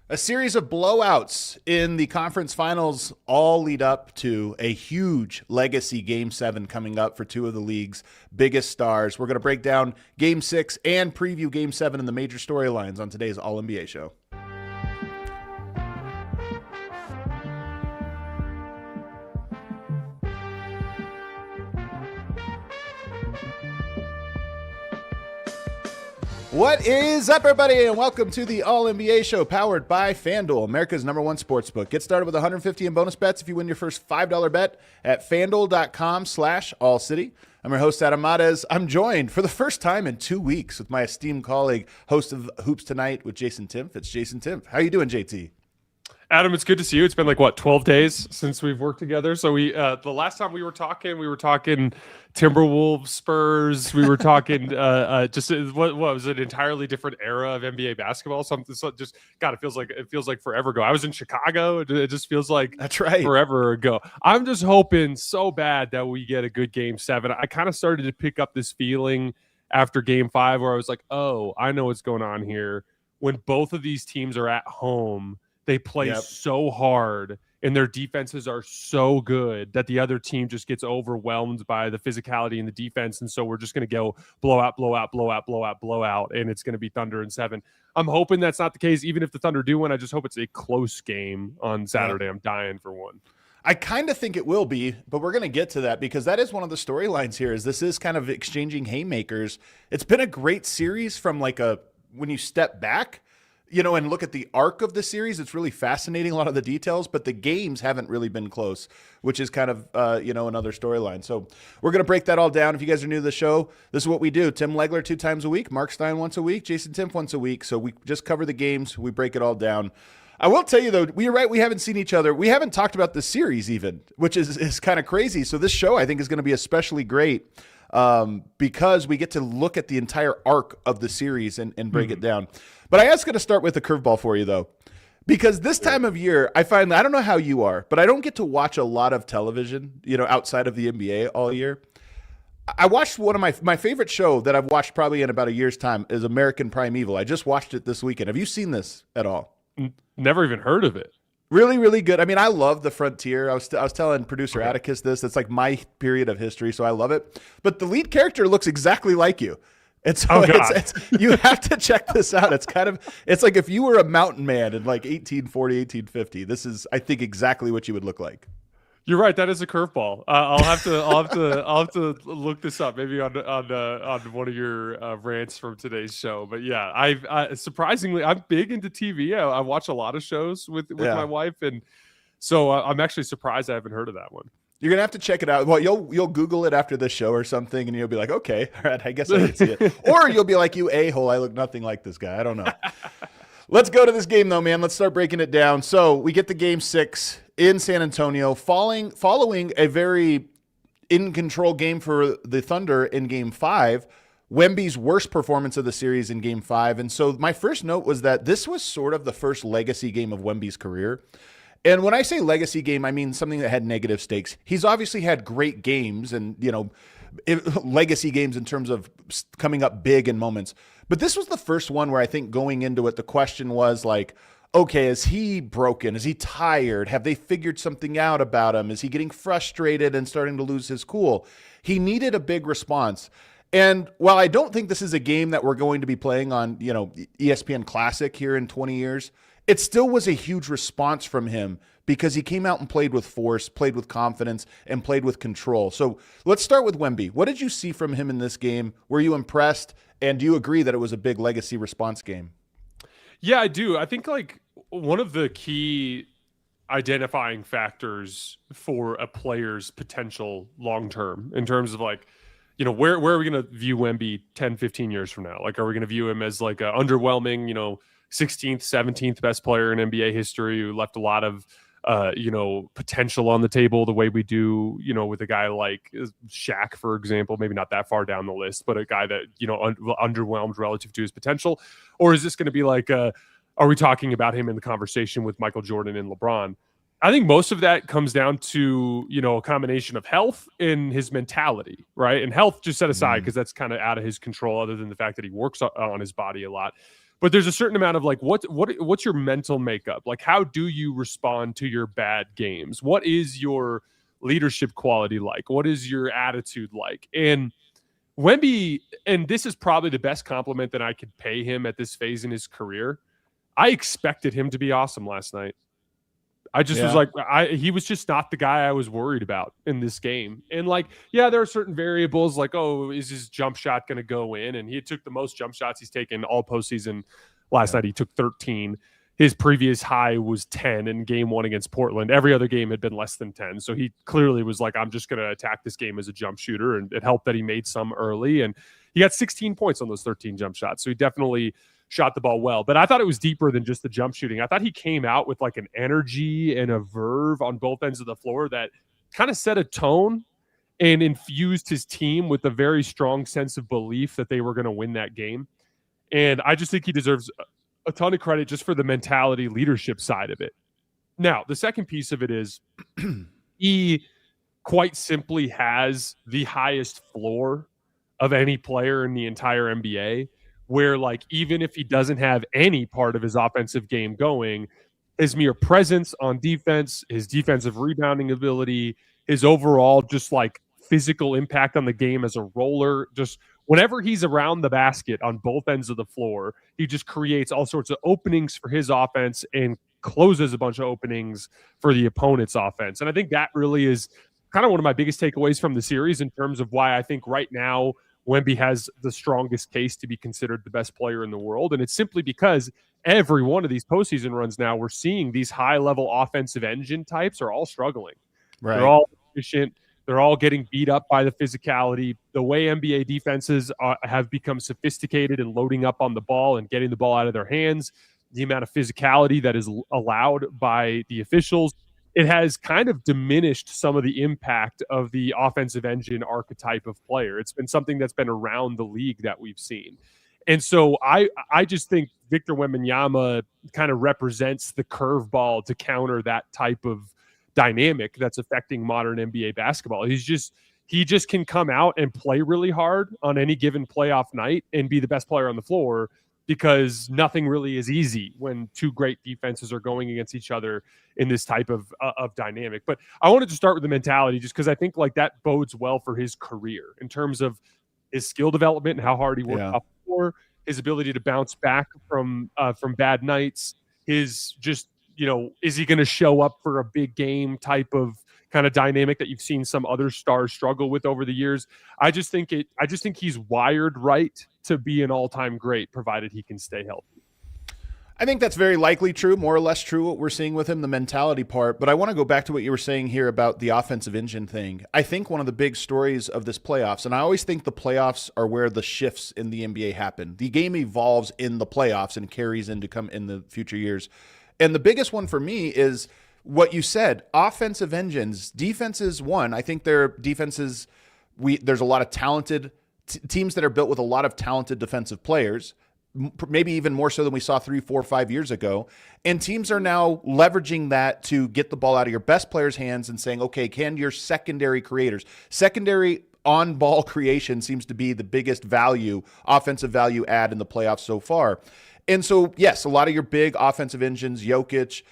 A series of blowouts in the conference finals all lead up to a huge legacy Game 7 coming up for two of the league's biggest stars. We're going to break down Game 6 and preview Game 7 and the major storylines on today's All-NBA show. What is up, everybody, and welcome to the All-NBA show powered by FanDuel, America's #1 sportsbook. Get started with $150 in bonus bets if you win your first $5 bet at FanDuel.com/AllCity. I'm your host, Adam Mares. I'm joined for the first time in 2 weeks with my esteemed colleague, host of Hoops Tonight with Jason Timpf. It's Jason Timpf. How you doing, JT? Adam, it's good to see you. It's been like, 12 days since we've worked together. So the last time we were talking Timberwolves, Spurs. We were talking what was an entirely different era of NBA basketball. Something just, God, it feels like forever ago. I was in Chicago. It just feels like that's right, forever ago. I'm just hoping so bad that we get a good Game 7. I kind of started to pick up this feeling after Game 5 where I was like, oh, I know what's going on here. When both of these teams are at home, they play so hard and their defenses are so good that the other team just gets overwhelmed by the physicality in the defense. And so we're just going to go blowout. And it's going to be Thunder in 7. I'm hoping that's not the case. Even if the Thunder do win, I just hope it's a close game on Saturday. I'm dying for one. I kind of think it will be, but we're going to get to that because that is one of the storylines here is this is kind of exchanging haymakers. It's been a great series from when you step back, and look at the arc of the series. It's really fascinating, a lot of the details, but the games haven't really been close, which is kind of, another storyline. So we're going to break that all down. If you guys are new to the show, this is what we do. Tim Legler 2 times a week, Mark Stein once a week, Jason Timpf once a week. So we just cover the games. We break it all down. I will tell you, though, you're right. We haven't seen each other. We haven't talked about the series even, which is kind of crazy. So this show, I think, is going to be especially great because we get to look at the entire arc of the series and break it down. But I was going to start with a curveball for you, though, because this time of year, I don't know how you are, but I don't get to watch a lot of television, outside of the NBA all year. I watched one of my favorite show that I've watched probably in about a year's time is American Primeval. I just watched it this weekend. Have you seen this at all? Never even heard of it. Really, really good. I mean, I love the Frontier. I was telling producer Atticus this. It's like my period of history, so I love it. But the lead character looks exactly like you. It's you have to check this out. It's like if you were a mountain man in like 1840, 1850. This is, I think, exactly what you would look like. You're right. That is a curveball. I'll have to look this up maybe on one of your rants from today's show. But yeah, I surprisingly, I'm big into TV. I watch a lot of shows with my wife, and so I'm actually surprised I haven't heard of that one. You're gonna have to check it out. Well, you'll Google it after the show or something, and you'll be like, okay, all right, I guess I can see it. Or you'll be like, you a-hole, I look nothing like this guy. I don't know. Let's go to this game, though, man. Let's start breaking it down. So we get the Game 6 in San Antonio, following a very in-control game for the Thunder in Game 5, Wemby's worst performance of the series in Game 5. And so my first note was that this was sort of the first legacy game of Wemby's career. And when I say legacy game, I mean something that had negative stakes. He's obviously had great games and, legacy games in terms of coming up big in moments. But this was the first one where I think going into it, the question was like, okay, is he broken? Is he tired? Have they figured something out about him? Is he getting frustrated and starting to lose his cool? He needed a big response. And while I don't think this is a game that we're going to be playing on, ESPN Classic here in 20 years, it still was a huge response from him because he came out and played with force, played with confidence, and played with control. So let's start with Wemby. What did you see from him in this game? Were you impressed? And do you agree that it was a big legacy response game? Yeah, I do. I think like one of the key identifying factors for a player's potential long-term in terms of like, where are we going to view Wemby 10, 15 years from now? Like, are we going to view him as like a underwhelming, 16th, 17th best player in NBA history who left a lot of, potential on the table the way we do, with a guy like Shaq, for example, maybe not that far down the list, but a guy that, underwhelmed relative to his potential? Or is this going to be like, are we talking about him in the conversation with Michael Jordan and LeBron? I think most of that comes down to, a combination of health and his mentality, right? And health just set aside because that's kind of out of his control other than the fact that he works on his body a lot. but there's a certain amount of like, what's your mental makeup? Like, how do you respond to your bad games? What is your leadership quality like? What is your attitude like? And Wemby, and this is probably the best compliment that I could pay him at this phase in his career. I expected him to be awesome last night. I just was like, he was just not the guy I was worried about in this game. And like, yeah, there are certain variables like, oh, is his jump shot going to go in? And he took the most jump shots he's taken all postseason. Last night he took 13. His previous high was 10 in game 1 against Portland. Every other game had been less than 10. So he clearly was like, I'm just going to attack this game as a jump shooter. And it helped that he made some early. And he got 16 points on those 13 jump shots. So he definitely shot the ball well. But I thought it was deeper than just the jump shooting. I thought he came out with like an energy and a verve on both ends of the floor that kind of set a tone and infused his team with a very strong sense of belief that they were going to win that game. And I just think he deserves a ton of credit just for the mentality leadership side of it. Now, the second piece of it is he quite simply has the highest floor of any player in the entire NBA, where like, even if he doesn't have any part of his offensive game going, his mere presence on defense, his defensive rebounding ability, his overall just like physical impact on the game as a roller, just whenever he's around the basket on both ends of the floor, he just creates all sorts of openings for his offense and closes a bunch of openings for the opponent's offense. And I think that really is kind of one of my biggest takeaways from the series in terms of why I think right now Wemby has the strongest case to be considered the best player in the world. And it's simply because every one of these postseason runs now, we're seeing these high-level offensive engine types are all struggling. Right. They're all efficient. They're all getting beat up by the physicality. The way NBA defenses have become sophisticated in loading up on the ball and getting the ball out of their hands, the amount of physicality that is allowed by the officials, it has kind of diminished some of the impact of the offensive engine archetype of player. It's been something that's been around the league that we've seen. And so I just think Victor Wembanyama kind of represents the curveball to counter that type of dynamic that's affecting modern NBA basketball. He just can come out and play really hard on any given playoff night and be the best player on the floor, because nothing really is easy when two great defenses are going against each other in this type of dynamic. But I wanted to start with the mentality just because I think like that bodes well for his career in terms of his skill development and how hard he worked off before, his ability to bounce back from bad nights, his just, you know, is he going to show up for a big game type of kind of dynamic that you've seen some other stars struggle with over the years. I just think he's wired right to be an all-time great, provided he can stay healthy. I think that's very likely true, more or less true, what we're seeing with him, the mentality part. But I want to go back to what you were saying here about the offensive engine thing. I think one of the big stories of this playoffs, and I always think the playoffs are where the shifts in the NBA happen. The game evolves in the playoffs and carries into come in the future years. And the biggest one for me is what you said, offensive engines. Defenses, one, I think their defenses, there's a lot of talented teams that are built with a lot of talented defensive players, maybe even more so than we saw 3, 4, 5 years ago. And teams are now leveraging that to get the ball out of your best players' hands and saying, okay, can your secondary creators, secondary on-ball creation seems to be the biggest value, offensive value add in the playoffs so far. And so, yes, a lot of your big offensive engines, Jokic,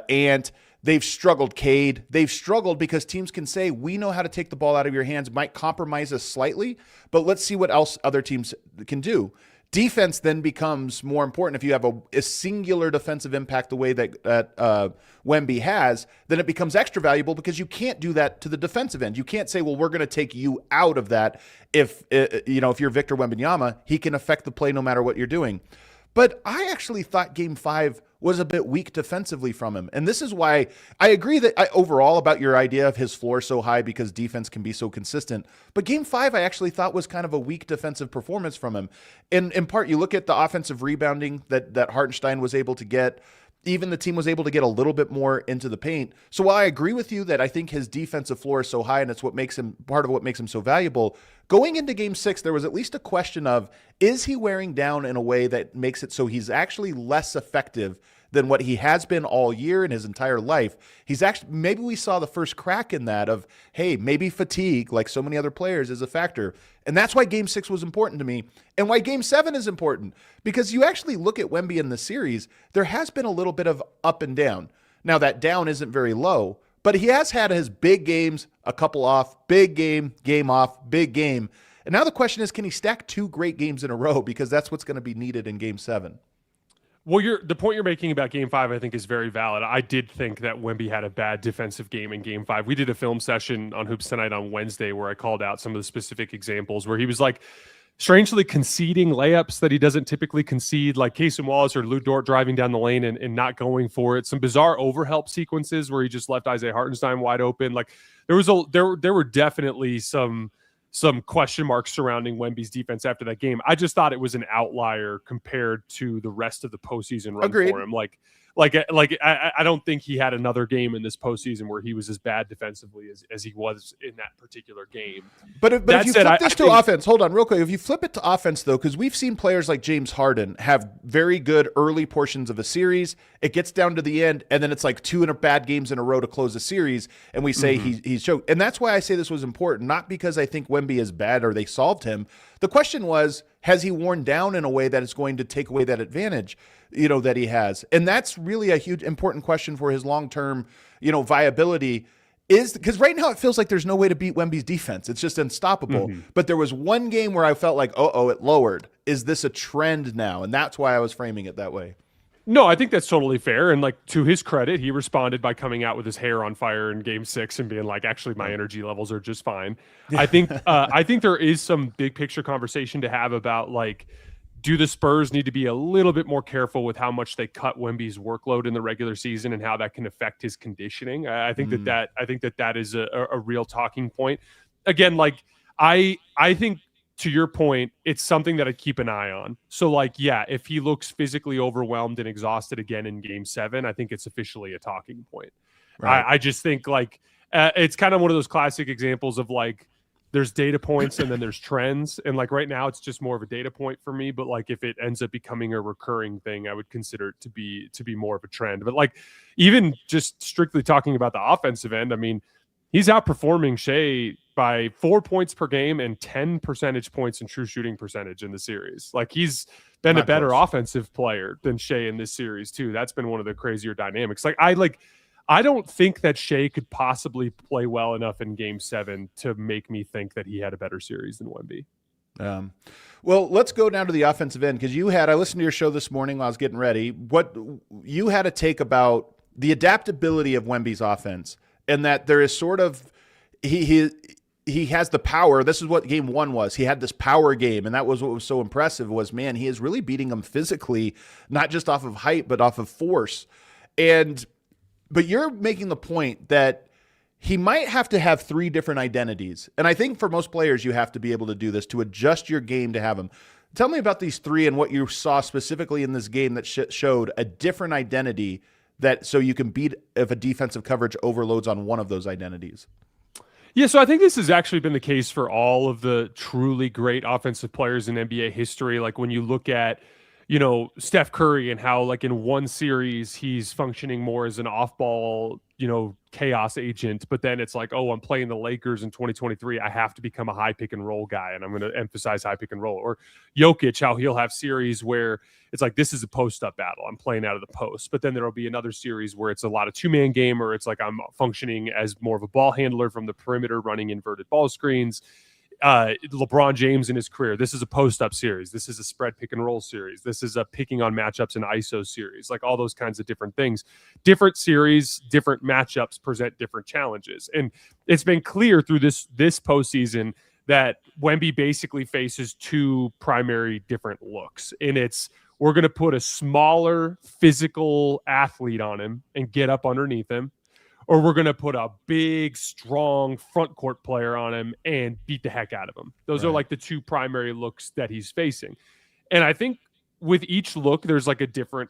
Ant, they've struggled. Cade, they've struggled because teams can say, we know how to take the ball out of your hands, might compromise us slightly, but let's see what else other teams can do. Defense then becomes more important. If you have a singular defensive impact the way that Wemby has, then it becomes extra valuable because you can't do that to the defensive end. You can't say, well, we're going to take you out of that. If you're Victor Wembanyama, he can affect the play no matter what you're doing. But I actually thought Game 5 was a bit weak defensively from him. And this is why I agree that overall about your idea of his floor so high because defense can be so consistent. But Game 5 I actually thought was kind of a weak defensive performance from him. In part, you look at the offensive rebounding that Hartenstein was able to get. Even the team was able to get a little bit more into the paint. So while I agree with you that I think his defensive floor is so high and it's what makes him part of what makes him so valuable, going into Game 6, there was at least a question of, is he wearing down in a way that makes it so he's actually less effective than what he has been all year in his entire life. He's actually, maybe we saw the first crack in that of, hey, maybe fatigue, like so many other players, is a factor. And that's why Game 6 was important to me, and why Game 7 is important, because you actually look at Wemby in the series, there has been a little bit of up and down. Now, that down isn't very low, but he has had his big games, a couple off, big game, game off, big game. And now the question is, can he stack 2 great games in a row? Because that's what's going to be needed in Game 7. Well, the point you're making about Game 5, I think, is very valid. I did think that Wemby had a bad defensive game in Game 5. We did a film session on Hoops Tonight on Wednesday where I called out some of the specific examples where he was like strangely conceding layups that he doesn't typically concede, like Casey Wallace or Lou Dort driving down the lane and not going for it. Some bizarre overhelp sequences where he just left Isaiah Hartenstein wide open. Like there were definitely some question marks surrounding Wemby's defense after that game. I just thought it was an outlier compared to the rest of the postseason run Agreed. for him. I don't think he had another game in this postseason where he was as bad defensively as he was in that particular game. But if you flip this to offense, hold on real quick. If you flip it to offense, though, because we've seen players like James Harden have very good early portions of a series. It gets down to the end, and then it's like 2 bad games in a row to close the series, and we say he's choked. And that's why I say this was important, not because I think Wemby is bad or they solved him. The question was, has he worn down in a way that is going to take away that advantage, that he has? And that's really a huge, important question for his long-term, viability, is because right now it feels like there's no way to beat Wemby's defense. It's just unstoppable. But there was one game where I felt like, it lowered. Is this a trend now? And that's why I was framing it that way. No, I think that's totally fair. And to his credit, he responded by coming out with his hair on fire in Game 6 and being like, actually, my energy levels are just fine. I think there is some big picture conversation to have about do the Spurs need to be a little bit more careful with how much they cut Wemby's workload in the regular season and how that can affect his conditioning? I think that is a real talking point. Again, I think, to your point, it's something that I keep an eye on. So if he looks physically overwhelmed and exhausted again in Game 7, I think it's officially a talking point. Right. I just think it's kind of one of those classic examples of there's data points and then there's trends. And right now it's just more of a data point for me. But if it ends up becoming a recurring thing, I would consider it to be more of a trend. But even just strictly talking about the offensive end, I mean, he's outperforming Shai by 4 points per game and 10 percentage points in true shooting percentage in the series. He's been a better offensive player than Shai in this series too. That's been one of the crazier dynamics. I don't think that Shai could possibly play well enough in Game 7 to make me think that he had a better series than Wemby. Well, let's go down to the offensive end, because I listened to your show this morning while I was getting ready. What you had to take about the adaptability of Wemby's offense, and that there is sort of he has the power. This is what Game 1 was. He had this power game, and that was what was so impressive was, man, he is really beating him physically, not just off of height, but off of force. But you're making the point that he might have to have 3 different identities. And I think for most players, you have to be able to do this, to adjust your game to have them. Tell me about these 3 and what you saw specifically in this game that showed a different identity, that so you can beat if a defensive coverage overloads on one of those identities. Yeah, so I think this has actually been the case for all of the truly great offensive players in NBA history. When you look at, Steph Curry and how in one series he's functioning more as an off-ball, chaos agent, but then it's I'm playing the Lakers in 2023. I have to become a high pick and roll guy, and I'm going to emphasize high pick and roll. Or Jokic, how he'll have series where it's this is a post-up battle. I'm playing out of the post, but then there'll be another series where it's a lot of 2-man game, or it's I'm functioning as more of a ball handler from the perimeter, running inverted ball screens. LeBron James in his career, this is a post-up series. This is a spread pick and roll series. This is a picking on matchups and ISO series, all those kinds of different things. Different series, different matchups present different challenges. And it's been clear through this postseason that Wemby basically faces 2 primary different looks. And we're going to put a smaller physical athlete on him and get up underneath him, or we're going to put a big, strong front court player on him and beat the heck out of him. Those are the 2 primary looks that he's facing. And I think with each look, there's a different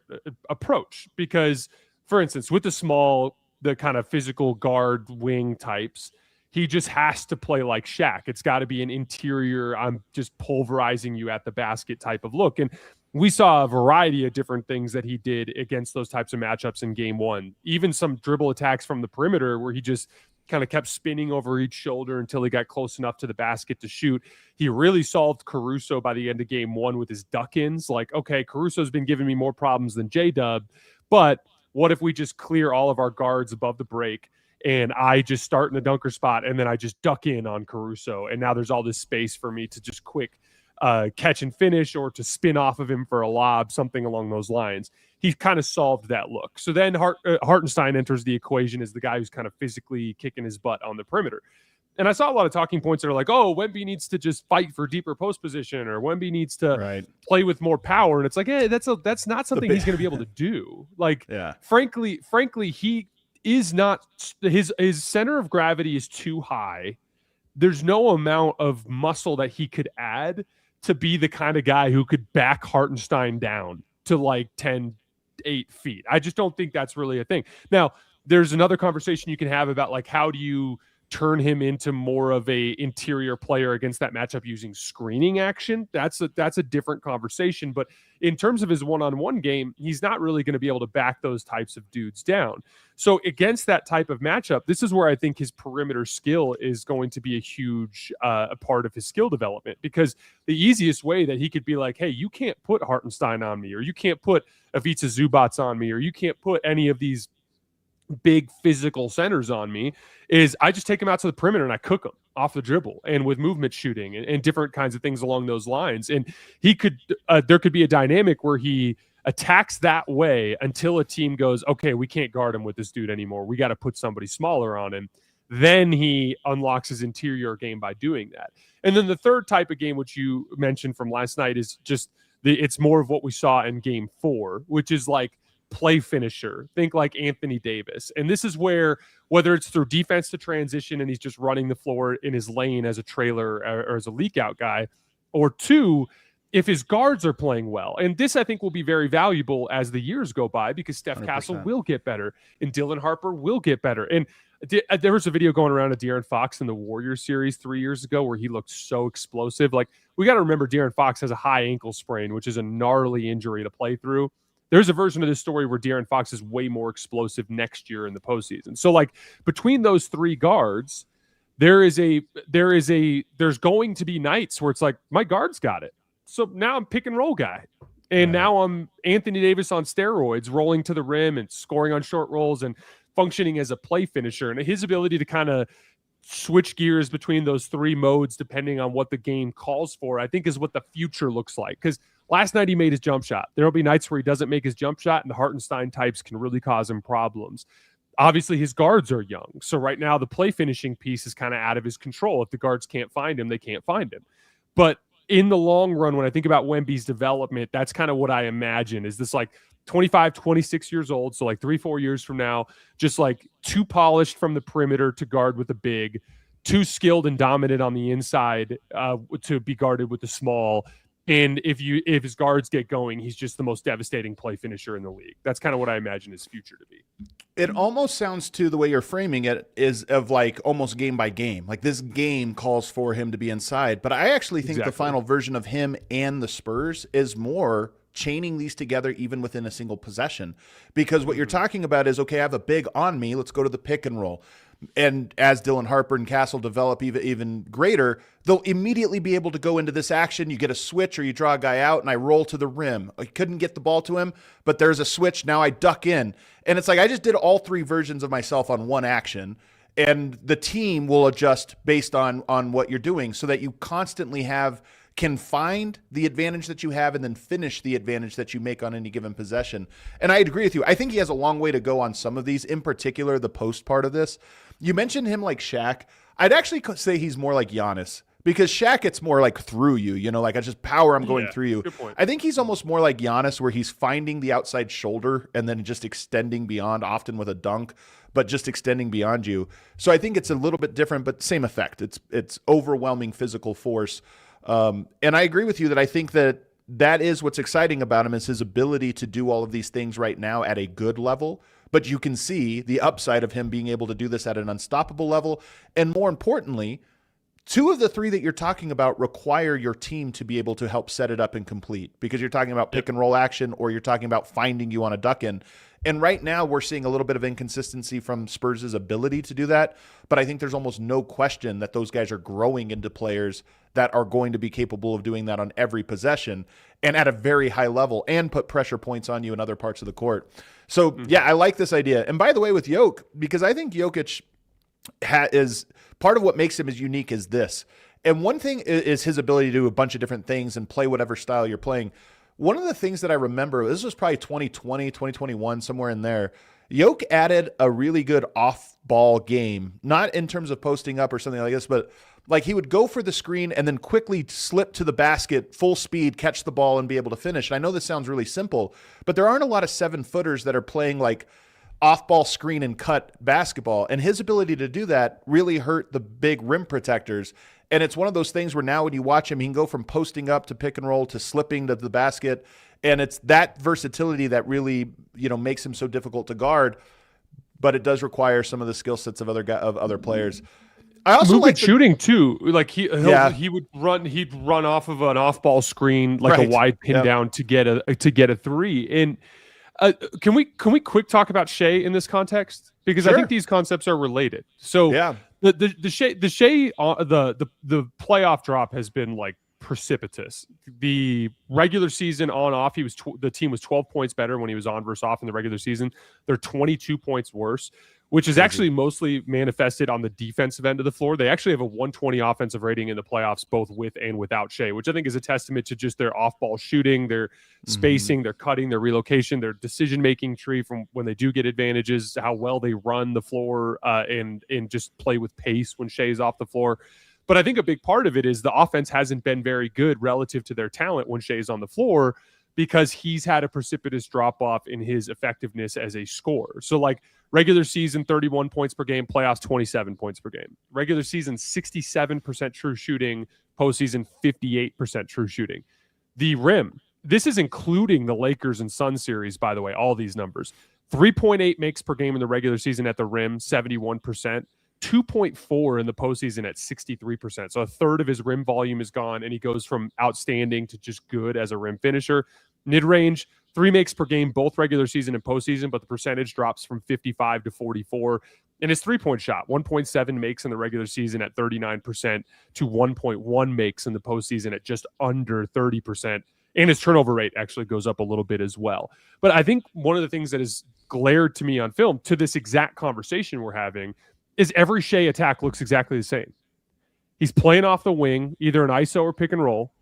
approach, because, for instance, with the kind of physical guard wing types, he just has to play like Shaq. It's got to be an interior, I'm just pulverizing you at the basket type of look. And we saw a variety of different things that he did against those types of matchups in game one. Even some dribble attacks from the perimeter where he just kind of kept spinning over each shoulder until he got close enough to the basket to shoot. He really solved Caruso by the end of game one with his duck-ins. Like, okay, Caruso's been giving me more problems than J-Dub, but what if we just clear all of our guards above the break and I just start in the dunker spot and then I just duck in on Caruso, and now there's all this space for me to just quick catch and finish or to spin off of him for a lob, something along those lines. He kind of solved that look. So then Hartenstein enters the equation as the guy who's kind of physically kicking his butt on the perimeter. And I saw a lot of talking points that are like, oh, Wemby needs to just fight for deeper post position, or Wemby needs to play with more power. And it's like, hey, that's not something he's going to be able to do. Like, frankly, he is not, his center of gravity is too high. There's no amount of muscle that he could add to be the kind of guy who could back Hartenstein down to like 8 feet. I just don't think that's really a thing. Now, there's another conversation you can have about like, how do you turn him into more of a interior player against that matchup using screening action? That's a different conversation. But in terms of his one-on-one game, he's not really going to be able to back those types of dudes down. So against that type of matchup, this is where I think his perimeter skill is going to be a huge a part of his skill development, because the easiest way that he could be like, hey, you can't put Hartenstein on me, or you can't put Ivica Zubac on me, or you can't put any of these big physical centers on me, is I just take him out to the perimeter and I cook him off the dribble and with movement shooting and different kinds of things along those lines. And he could, there could be a dynamic where he attacks that way until a team goes, okay, we can't guard him with this dude anymore. We got to put somebody smaller on him. Then he unlocks his interior game by doing that. And then the third type of game, which you mentioned from last night, is just it's more of what we saw in game 4, which is like play finisher. Think like Anthony Davis. And this is where, whether it's through defense to transition and he's just running the floor in his lane as a trailer or as a leak out guy, or two, if his guards are playing well. And this, I think, will be very valuable as the years go by, because Steph 100%. Castle will get better and Dylan Harper will get better. And there was a video going around of De'Aaron Fox in the Warriors series 3 years ago where he looked so explosive. Like, we got to remember De'Aaron Fox has a high ankle sprain, which is a gnarly injury to play through. There's a version of this story where De'Aaron Fox is way more explosive next year in the postseason. So, like, between those three guards, there's going to be nights where it's like, my guard's got it. So now I'm pick and roll guy. And now I'm Anthony Davis on steroids, rolling to the rim and scoring on short rolls and functioning as a play finisher. And his ability to kind of switch gears between those three modes, depending on what the game calls for, I think is what the future looks like. Because last night he made his jump shot. There'll be nights where he doesn't make his jump shot, and the Hartenstein types can really cause him problems. Obviously, his guards are young. So right now the play finishing piece is kind of out of his control. If the guards can't find him, they can't find him. But in the long run, when I think about Wemby's development, that's kind of what I imagine is this like 25, 26 years old. So like 3-4 years from now, just like too polished from the perimeter to guard with the big, too skilled and dominant on the inside to be guarded with the small. And if his guards get going, he's just the most devastating play finisher in the league. That's kind of what I imagine his future to be. It almost sounds, to the way you're framing it, is of like almost game by game. Like, this game calls for him to be inside. But I actually think the final version of him and the Spurs is more chaining these together even within a single possession. Because what you're talking about is, okay, I have a big on me. Let's go to the pick and roll. And as Dylan Harper and Castle develop even greater, they'll immediately be able to go into this action. You get a switch or you draw a guy out and I roll to the rim. I couldn't get the ball to him, but there's a switch. Now I duck in. And it's like, I just did all three versions of myself on one action, and the team will adjust based on what you're doing, so that you constantly can find the advantage that you have and then finish the advantage that you make on any given possession. And I agree with you. I think he has a long way to go on some of these, in particular the post part of this. You mentioned him like Shaq. I'd actually say he's more like Giannis, because Shaq, it's more like through you, like I just power, I'm going through you. Good point. I think he's almost more like Giannis, where he's finding the outside shoulder and then just extending beyond, often with a dunk, but just extending beyond you. So I think it's a little bit different, but same effect. It's overwhelming physical force. And I agree with you that I think that is what's exciting about him, is his ability to do all of these things right now at a good level. But you can see the upside of him being able to do this at an unstoppable level. And more importantly, 2 of the 3 that you're talking about require your team to be able to help set it up and complete, because you're talking about pick and roll action, or you're talking about finding you on a duck in. And right now we're seeing a little bit of inconsistency from Spurs' ability to do that. But I think there's almost no question that those guys are growing into players that are going to be capable of doing that on every possession and at a very high level, and put pressure points on you in other parts of the court. So yeah, I like this idea. And by the way, with Jokic, because I think Jokic is part of what makes him as unique as this. And one thing is his ability to do a bunch of different things and play whatever style you're playing. One of the things that I remember, this was probably 2020, 2021, somewhere in there, Jokic added a really good off-ball game, not in terms of posting up or something like this, but like he would go for the screen and then quickly slip to the basket, full speed, catch the ball, and be able to finish. And I know this sounds really simple, but there aren't a lot of 7-footers that are playing like off-ball screen and cut basketball. And his ability to do that really hurt the big rim protectors. And it's one of those things where now when you watch him, he can go from posting up to pick and roll to slipping to the basket. And it's that versatility that really, makes him so difficult to guard. But it does require some of the skill sets of other players. I also like shooting too. Like he'd run off of an off-ball screen, like a wide pin down to get a 3. And can we quick talk about Shai in this context? Because I think these concepts are related. So the Shai the playoff drop has been like precipitous. The regular season on off, the team was 12 points better when he was on versus off in the regular season. They're 22 points worse, which is actually mostly manifested on the defensive end of the floor. They actually have a 120 offensive rating in the playoffs, both with and without Shai, which I think is a testament to just their off-ball shooting, their spacing, their cutting, their relocation, their decision-making tree from when they do get advantages, how well they run the floor and just play with pace when Shai's off the floor. But I think a big part of it is the offense hasn't been very good relative to their talent when Shai's on the floor, because he's had a precipitous drop-off in his effectiveness as a scorer. So like regular season, 31 points per game, playoffs, 27 points per game. Regular season, 67% true shooting, postseason, 58% true shooting. The rim, this is including the Lakers and Suns series, by the way, all these numbers. 3.8 makes per game in the regular season at the rim, 71%. 2.4 in the postseason at 63%. So a third of his rim volume is gone, and he goes from outstanding to just good as a rim finisher. Mid-range, 3 makes per game, both regular season and postseason, but the percentage drops from 55 to 44. And his three-point shot, 1.7 makes in the regular season at 39% to 1.1 makes in the postseason at just under 30%. And his turnover rate actually goes up a little bit as well. But I think one of the things that has glared to me on film to this exact conversation we're having is every Shai attack looks exactly the same. He's playing off the wing, either an ISO or pick and roll.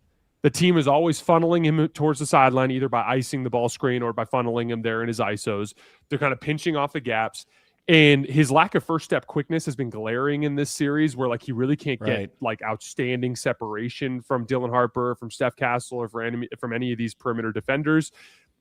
The team is always funneling him towards the sideline, either by icing the ball screen or by funneling him there in his ISOs. They're kind of pinching off the gaps. And his lack of first step quickness has been glaring in this series, where like he really can't get like outstanding separation from Dylan Harper, from Steph Castle, or from any of these perimeter defenders.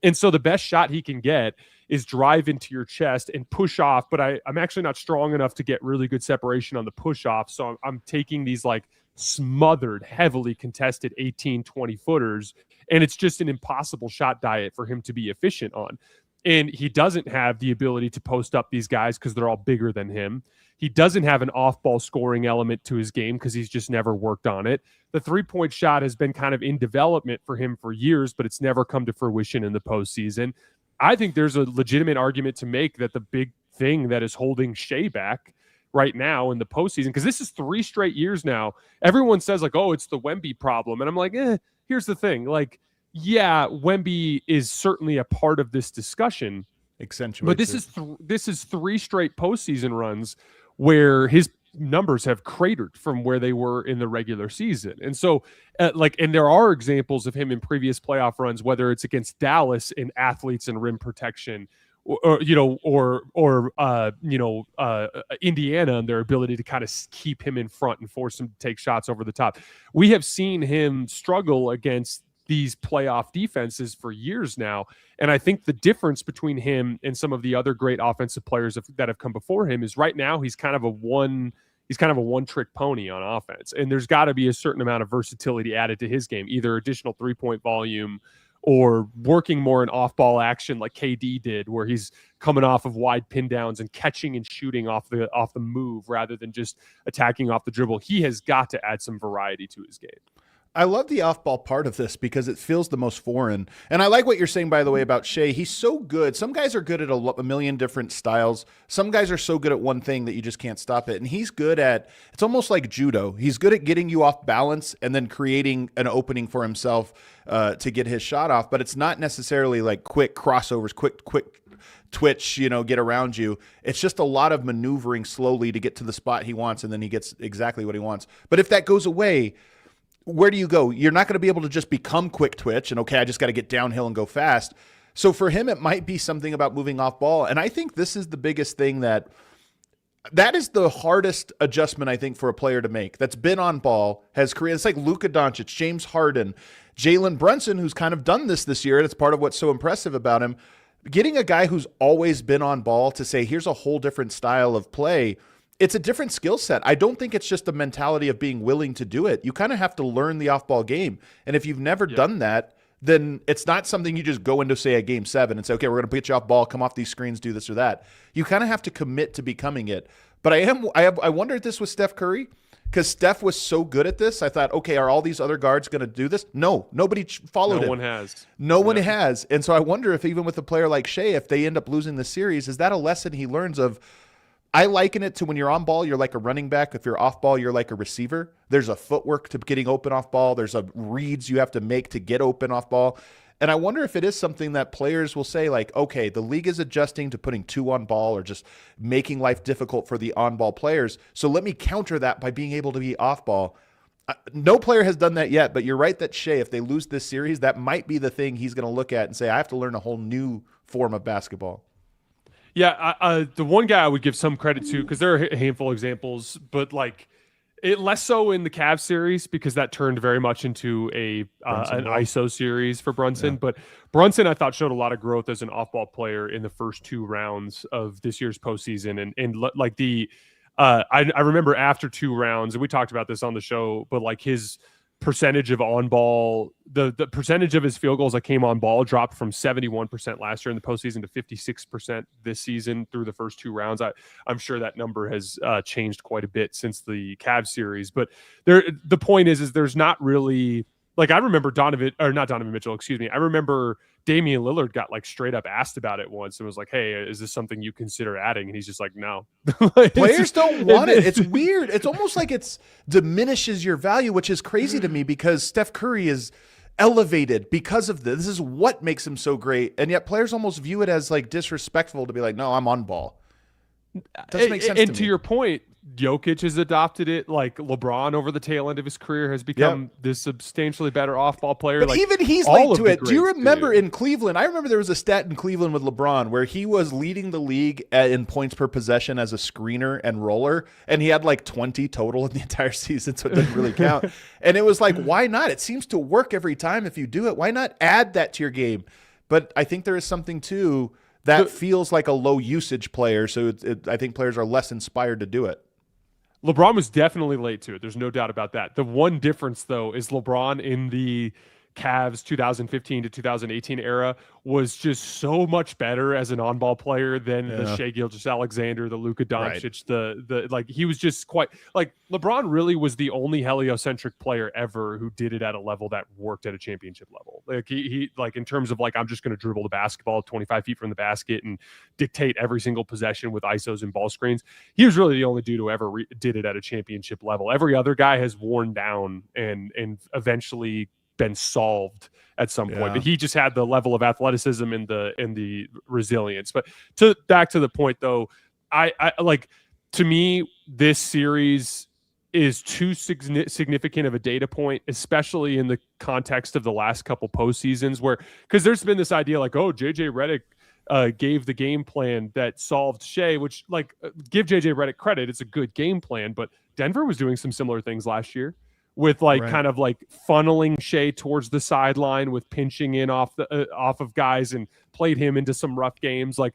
And so the best shot he can get is drive into your chest and push off. But I'm actually not strong enough to get really good separation on the push off. So I'm taking these like smothered, heavily contested 18, 20 footers. And it's just an impossible shot diet for him to be efficient on. And he doesn't have the ability to post up these guys because they're all bigger than him. He doesn't have an off-ball scoring element to his game because he's just never worked on it. The three-point shot has been kind of in development for him for years, but it's never come to fruition in the postseason. I think there's a legitimate argument to make that the big thing that is holding Shai back right now in the postseason, because this is 3 straight years now. Everyone says like, oh, it's the Wemby problem. And I'm like, here's the thing. Like, yeah, Wemby is certainly a part of this discussion. But this is 3 straight postseason runs where his numbers have cratered from where they were in the regular season. And so and there are examples of him in previous playoff runs, whether it's against Dallas in athletes and rim protection, or Indiana and their ability to kind of keep him in front and force him to take shots over the top. We have seen him struggle against these playoff defenses for years now. And I think the difference between him and some of the other great offensive players that have come before him is right now he's kind of a one-trick pony on offense. And there's got to be a certain amount of versatility added to his game, either additional 3-point volume or working more in off-ball action like KD did, where he's coming off of wide pin downs and catching and shooting off the move rather than just attacking off the dribble. He has got to add some variety to his game. I love the off-ball part of this because it feels the most foreign. And I like what you're saying, by the way, about Shai. He's so good. Some guys are good at a million different styles. Some guys are so good at one thing that you just can't stop it. And he's good at, it's almost like judo. He's good at getting you off balance and then creating an opening for himself to get his shot off. But it's not necessarily like quick crossovers, quick twitch, get around you. It's just a lot of maneuvering slowly to get to the spot he wants, and then he gets exactly what he wants. But if that goes away, where do you go? You're not going to be able to just become quick twitch and, okay, I just got to get downhill and go fast. So for him, it might be something about moving off ball. And I think this is the biggest thing that is the hardest adjustment, I think, for a player to make that's been on ball, has created. It's like Luka Doncic, James Harden, Jalen Brunson, who's kind of done this year. And it's part of what's so impressive about him. Getting a guy who's always been on ball to say, here's a whole different style of play. It's a different skill set. I don't think it's just a mentality of being willing to do it. You kind of have to learn the off-ball game. And if you've never done that, then it's not something you just go into, say, a game 7 and say, okay, we're going to get you off ball, come off these screens, do this or that. You kind of have to commit to becoming it. But I wondered this with Steph Curry, because Steph was so good at this. I thought, okay, are all these other guards going to do this? No, nobody followed him. No one has. No one has. And so I wonder if even with a player like Shai, if they end up losing the series, is that a lesson he learns of? I liken it to when you're on ball, you're like a running back. If you're off ball, you're like a receiver. There's a footwork to getting open off ball. There's a reads you have to make to get open off ball. And I wonder if it is something that players will say, like, okay, the league is adjusting to putting 2 on ball or just making life difficult for the on-ball players. So let me counter that by being able to be off ball. No player has done that yet, but you're right that Shai, if they lose this series, that might be the thing he's going to look at and say, I have to learn a whole new form of basketball. Yeah, the one guy I would give some credit to, because there are a handful of examples, but like it less so in the Cavs series because that turned very much into an ISO series for Brunson. Yeah. But Brunson, I thought, showed a lot of growth as an off-ball player in the first 2 rounds of this year's postseason, and like I remember after 2 rounds, and we talked about this on the show, but like his percentage of on ball, the percentage of his field goals that came on ball dropped from 71% last year in the postseason to 56% this season through the first 2 rounds. I'm sure that number has changed quite a bit since the Cavs series, but the point is there's not really, like, I remember not Donovan Mitchell, excuse me. I remember Damian Lillard got like straight up asked about it once and was like, hey, is this something you consider adding? And he's just like, no. Players don't want it. It's weird. It's almost like it's diminishes your value, which is crazy to me because Steph Curry is elevated because of this. This is what makes him so great. And yet players almost view it as like disrespectful to be like, no, I'm on ball. It doesn't make sense and to me. Your point, Jokic has adopted it. Like LeBron over the tail end of his career has become this substantially better off-ball player. But like, even he's late to it. Do you remember in Cleveland? I remember there was a stat in Cleveland with LeBron where he was leading the league in points per possession as a screener and roller, and he had like 20 total in the entire season, so it doesn't really count. And it was like, why not? It seems to work every time if you do it. Why not add that to your game? But I think there is something too that feels like a low usage player, so I think players are less inspired to do it. LeBron was definitely late to it. There's no doubt about that. The one difference, though, is LeBron in the Cavs 2015 to 2018 era was just so much better as an on-ball player than the Shai Gilgeous-Alexander, the Luka Doncic, the like he was just quite like LeBron really was the only heliocentric player ever who did it at a level that worked at a championship level. Like he like in terms of like, I'm just going to dribble the basketball 25 feet from the basket and dictate every single possession with ISOs and ball screens. He was really the only dude who ever did it at a championship level. Every other guy has worn down and eventually been solved at some point, but he just had the level of athleticism and the resilience. But back to the point though, I like, to me, this series is too significant of a data point, especially in the context of the last couple postseasons because there's been this idea like, oh, JJ Redick gave the game plan that solved Shai, which like give JJ Redick credit. It's a good game plan, but Denver was doing some similar things last year with like kind of like funneling Shai towards the sideline with pinching in off of guys and played him into some rough games. Like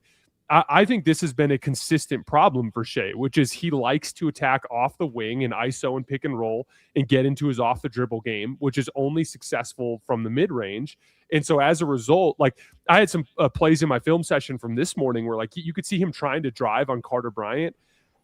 I think this has been a consistent problem for Shai, which is he likes to attack off the wing and ISO and pick and roll and get into his off the dribble game, which is only successful from the mid range. And so as a result, like I had some plays in my film session from this morning where like you could see him trying to drive on Carter Bryant.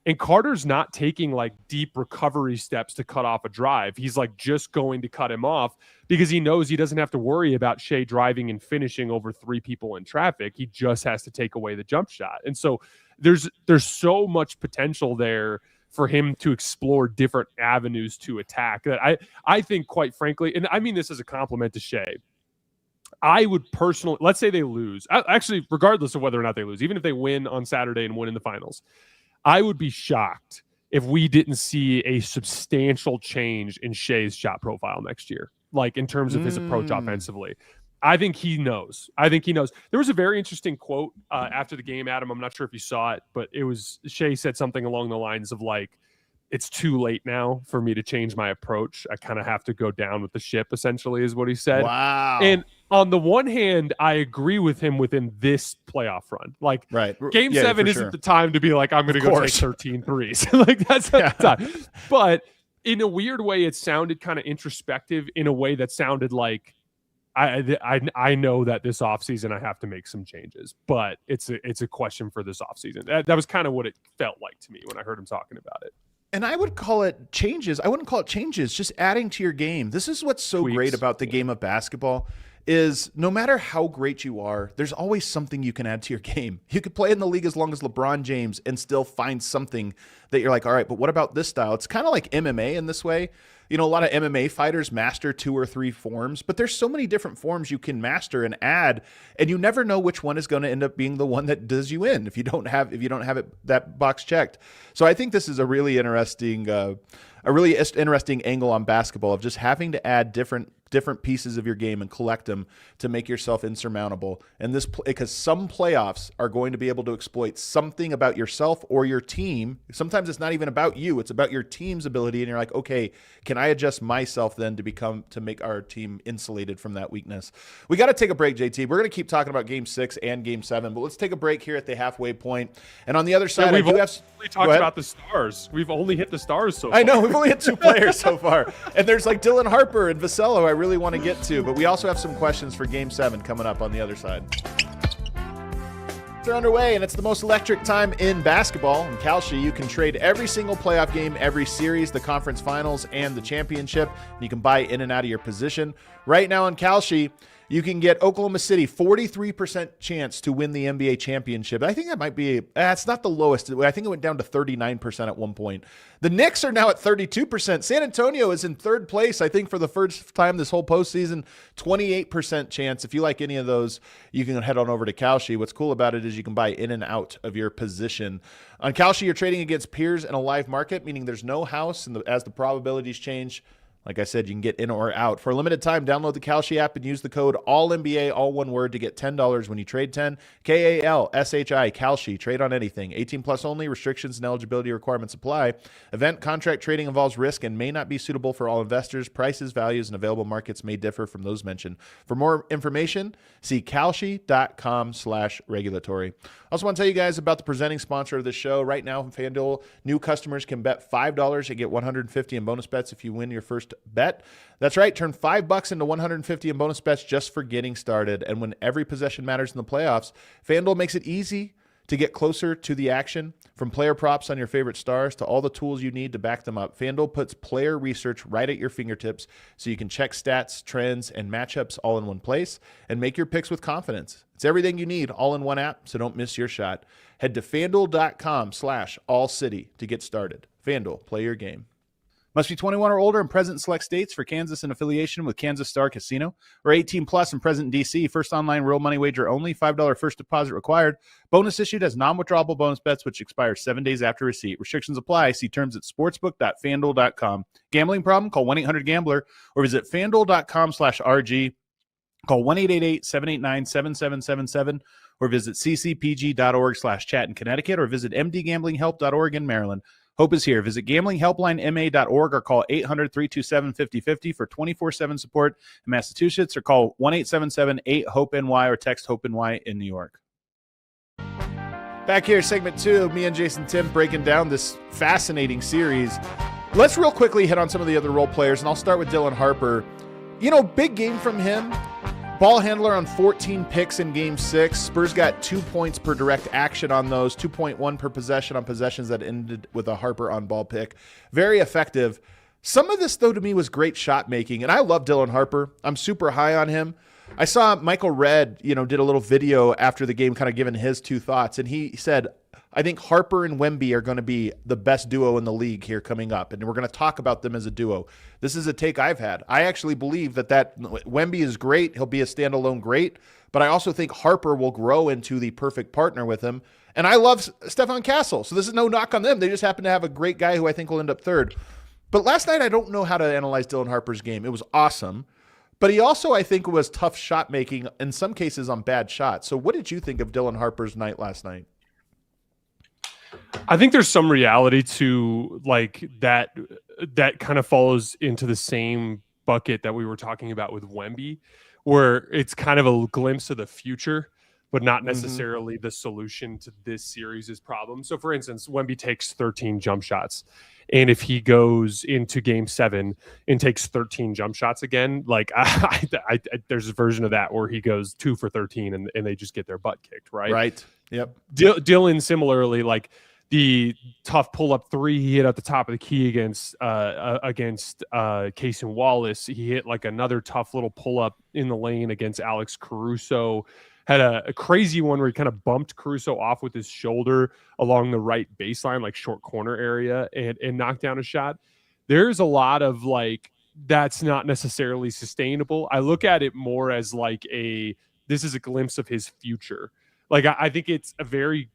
And Carter's not taking like deep recovery steps to cut off a drive. He's like just going to cut him off because he knows he doesn't have to worry about Shai driving and finishing over 3 people in traffic. He just has to take away the jump shot. And so there's so much potential there for him to explore different avenues to attack that I think, quite frankly, and I mean this as a compliment to Shai, I would personally, let's say they lose. Actually, regardless of whether or not they lose, even if they win on Saturday and win in the finals, I would be shocked if we didn't see a substantial change in Shai's shot profile next year, like in terms of his approach offensively. I think he knows. There was a very interesting quote after the game, Adam. I'm not sure if you saw it, but it was Shai said something along the lines of like, it's too late now for me to change my approach. I kind of have to go down with the ship, essentially, is what he said. Wow. And on the one hand, I agree with him within this playoff run. Like, right. Game 7 isn't the time to be like, I'm going to go take 13 threes. Like, that's not the time. But in a weird way, it sounded kind of introspective in a way that sounded like, I know that this offseason I have to make some changes, but it's a question for this offseason. That was kind of what it felt like to me when I heard him talking about it. And I would call it changes. I wouldn't call it changes, just adding to your game. This is what's so great about the game of basketball is no matter how great you are, there's always something you can add to your game. You could play in the league as long as LeBron James and still find something that you're like, all right, but what about this style? It's kind of like MMA in this way. You know, a lot of MMA fighters master 2 or 3 forms, but there's so many different forms you can master and add, and you never know which one is going to end up being the one that does you in if you don't have it that box checked. So I think this is a really interesting angle on basketball of just having to add different pieces of your game and collect them to make yourself insurmountable. And this, because some playoffs are going to be able to exploit something about yourself or your team. Sometimes it's not even about you, it's about your team's ability. And you're like, okay, can I adjust myself then to make our team insulated from that weakness? We got to take a break, JT. We're going to keep talking about Game 6 and Game 7, but let's take a break here at the halfway point. And on the other side, we've only talked about the stars. We've only hit the stars so far. I know, we've only hit 2 players so far. And there's like Dylan Harper and Vasello I really want to get to, but we also have some questions for Game 7 coming up on the other side. They're underway, and it's the most electric time in basketball. In Kalshi, you can trade every single playoff game, every series, the conference finals, and the championship. And you can buy in and out of your position. Right now in Kalshi, you can get Oklahoma City 43% chance to win the NBA championship. I think that might be, it's not the lowest. I think it went down to 39% at one point. The Knicks are now at 32%. San Antonio is in 3rd place, I think, for the first time this whole postseason. 28% chance. If you like any of those, you can head on over to Kalshi. What's cool about it is you can buy in and out of your position. On Kalshi, you're trading against peers in a live market, meaning there's no house, and as the probabilities change, like I said, you can get in or out. For a limited time, download the Kalshi app and use the code ALLNBA, all one word, to get $10 when you trade 10. KALSHI, Kalshi. Trade on anything. 18 plus only. Restrictions and eligibility requirements apply. Event contract trading involves risk and may not be suitable for all investors. Prices, values, and available markets may differ from those mentioned. For more information, see kalshi.com/regulatory. I also want to tell you guys about the presenting sponsor of the show. Right now, FanDuel, new customers can bet $5 and get $150 in bonus bets if you win your first bet. That's right. Turn $5 into $150 in bonus bets just for getting started. And when every possession matters in the playoffs, FanDuel makes it easy to get closer to the action. From player props on your favorite stars to all the tools you need to back them up, FanDuel puts player research right at your fingertips so you can check stats, trends, and matchups all in one place and make your picks with confidence. It's everything you need all in one app, so don't miss your shot. Head to FanDuel.com/allcity to get started. FanDuel, play your game. Must be 21 or older and present in select states. For Kansas in affiliation with Kansas Star Casino, or 18 plus and present in D.C. First online real money wager only. $5 first deposit required. Bonus issued as non-withdrawable bonus bets, which expire 7 days after receipt. Restrictions apply. See terms at sportsbook.fanduel.com. Gambling problem? Call 1-800-GAMBLER or visit fanduel.com/RG. Call 1-888-789-7777 or visit ccpg.org/chat in Connecticut or visit mdgamblinghelp.org in Maryland. Hope is here. Visit gamblinghelplinema.org or call 800-327-5050 for 24/7 support in Massachusetts, or call 1-877-8-HOPE-NY or text HOPE-NY in New York. Back here, segment 2, me and Jason Timpf breaking down this fascinating series. Let's real quickly hit on some of the other role players, and I'll start with Dylan Harper. You know, big game from him. Ball handler on 14 picks in Game 6. Spurs got 2 points per direct action on those, 2.1 per possession on possessions that ended with a Harper on-ball pick. Very effective. Some of this, though, to me was great shot making, and I love Dylan Harper. I'm super high on him. I saw Michael Redd, did a little video after the game kind of giving his 2 thoughts, and he said, I think Harper and Wemby are going to be the best duo in the league here coming up, and we're going to talk about them as a duo. This is a take I've had. I actually believe that Wemby is great. He'll be a standalone great, but I also think Harper will grow into the perfect partner with him, and I love Stefan Castle, so this is no knock on them. They just happen to have a great guy who I think will end up third. But last night, I don't know how to analyze Dylan Harper's game. It was awesome. But he also, I think, was tough shot making, in some cases on bad shots. So what did you think of Dylan Harper's night last night? I think there's some reality to like that kind of follows into the same bucket that we were talking about with Wemby, where it's kind of a glimpse of the future, but not necessarily the solution to this series' problem. So for instance, Wemby takes 13 jump shots. And if he goes into Game 7 and takes 13 jump shots again, like there's a version of that where he goes 2 for 13 and they just get their butt kicked, right? Right. Yep. Dylan, similarly, like the tough pull-up 3 he hit at the top of the key against Case and Wallace. He hit like another tough little pull-up in the lane against Alex Caruso. Had a crazy one where he kind of bumped Caruso off with his shoulder along the right baseline, like short corner area, and knocked down a shot. There's a lot of like, that's not necessarily sustainable. I look at it more as like this is a glimpse of his future. Like I think it's a very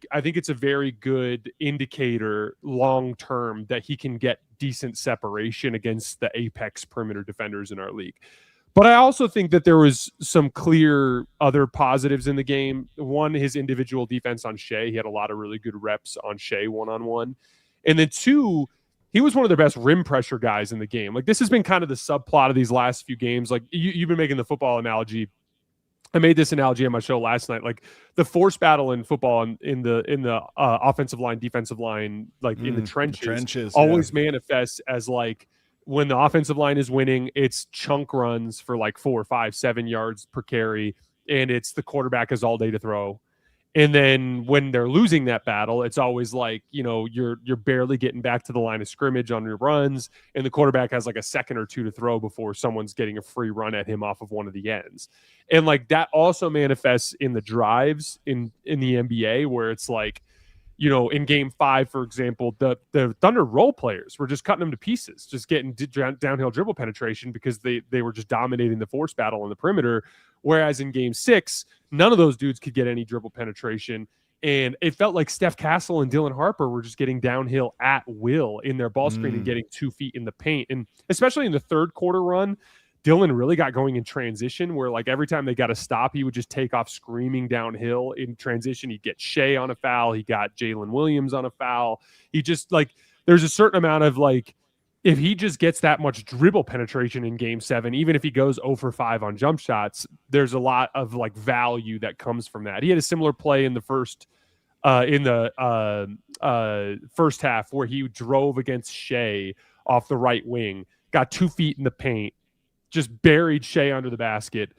good indicator long term that he can get decent separation against the apex perimeter defenders in our league. But I also think that there was some clear other positives in the game. One, his individual defense on Shai. He had a lot of really good reps on Shai one-on-one. And then 2, he was one of their best rim pressure guys in the game. Like this has been kind of the subplot of these last few games. Like you've been making the football analogy. I made this analogy on my show last night. Like the force battle in football in the offensive line, defensive line, like in the trenches always manifests as like, when the offensive line is winning, it's chunk runs for like 4, 5, 7 yards per carry, and it's the quarterback has all day to throw. And then when they're losing that battle, it's always like, you're barely getting back to the line of scrimmage on your runs, and the quarterback has like a second or 2 to throw before someone's getting a free run at him off of one of the ends. And like that also manifests in the drives in the NBA, where it's like, in Game 5, for example, the Thunder role players were just cutting them to pieces, just getting downhill dribble penetration because they were just dominating the force battle on the perimeter. Whereas in Game 6, none of those dudes could get any dribble penetration. And it felt like Steph Castle and Dylan Harper were just getting downhill at will in their ball screen and getting 2 feet in the paint. And especially in the third quarter run, Dylan really got going in transition, where like every time they got a stop, he would just take off screaming downhill in transition. He'd get Shai on a foul. He got Jalen Williams on a foul. He just like, there's a certain amount of like, if he just gets that much dribble penetration in Game 7, even if he goes 0 for 5 on jump shots, there's a lot of like value that comes from that. He had a similar play in the first half where he drove against Shai off the right wing, got 2 feet in the paint, just buried Shai under the basket,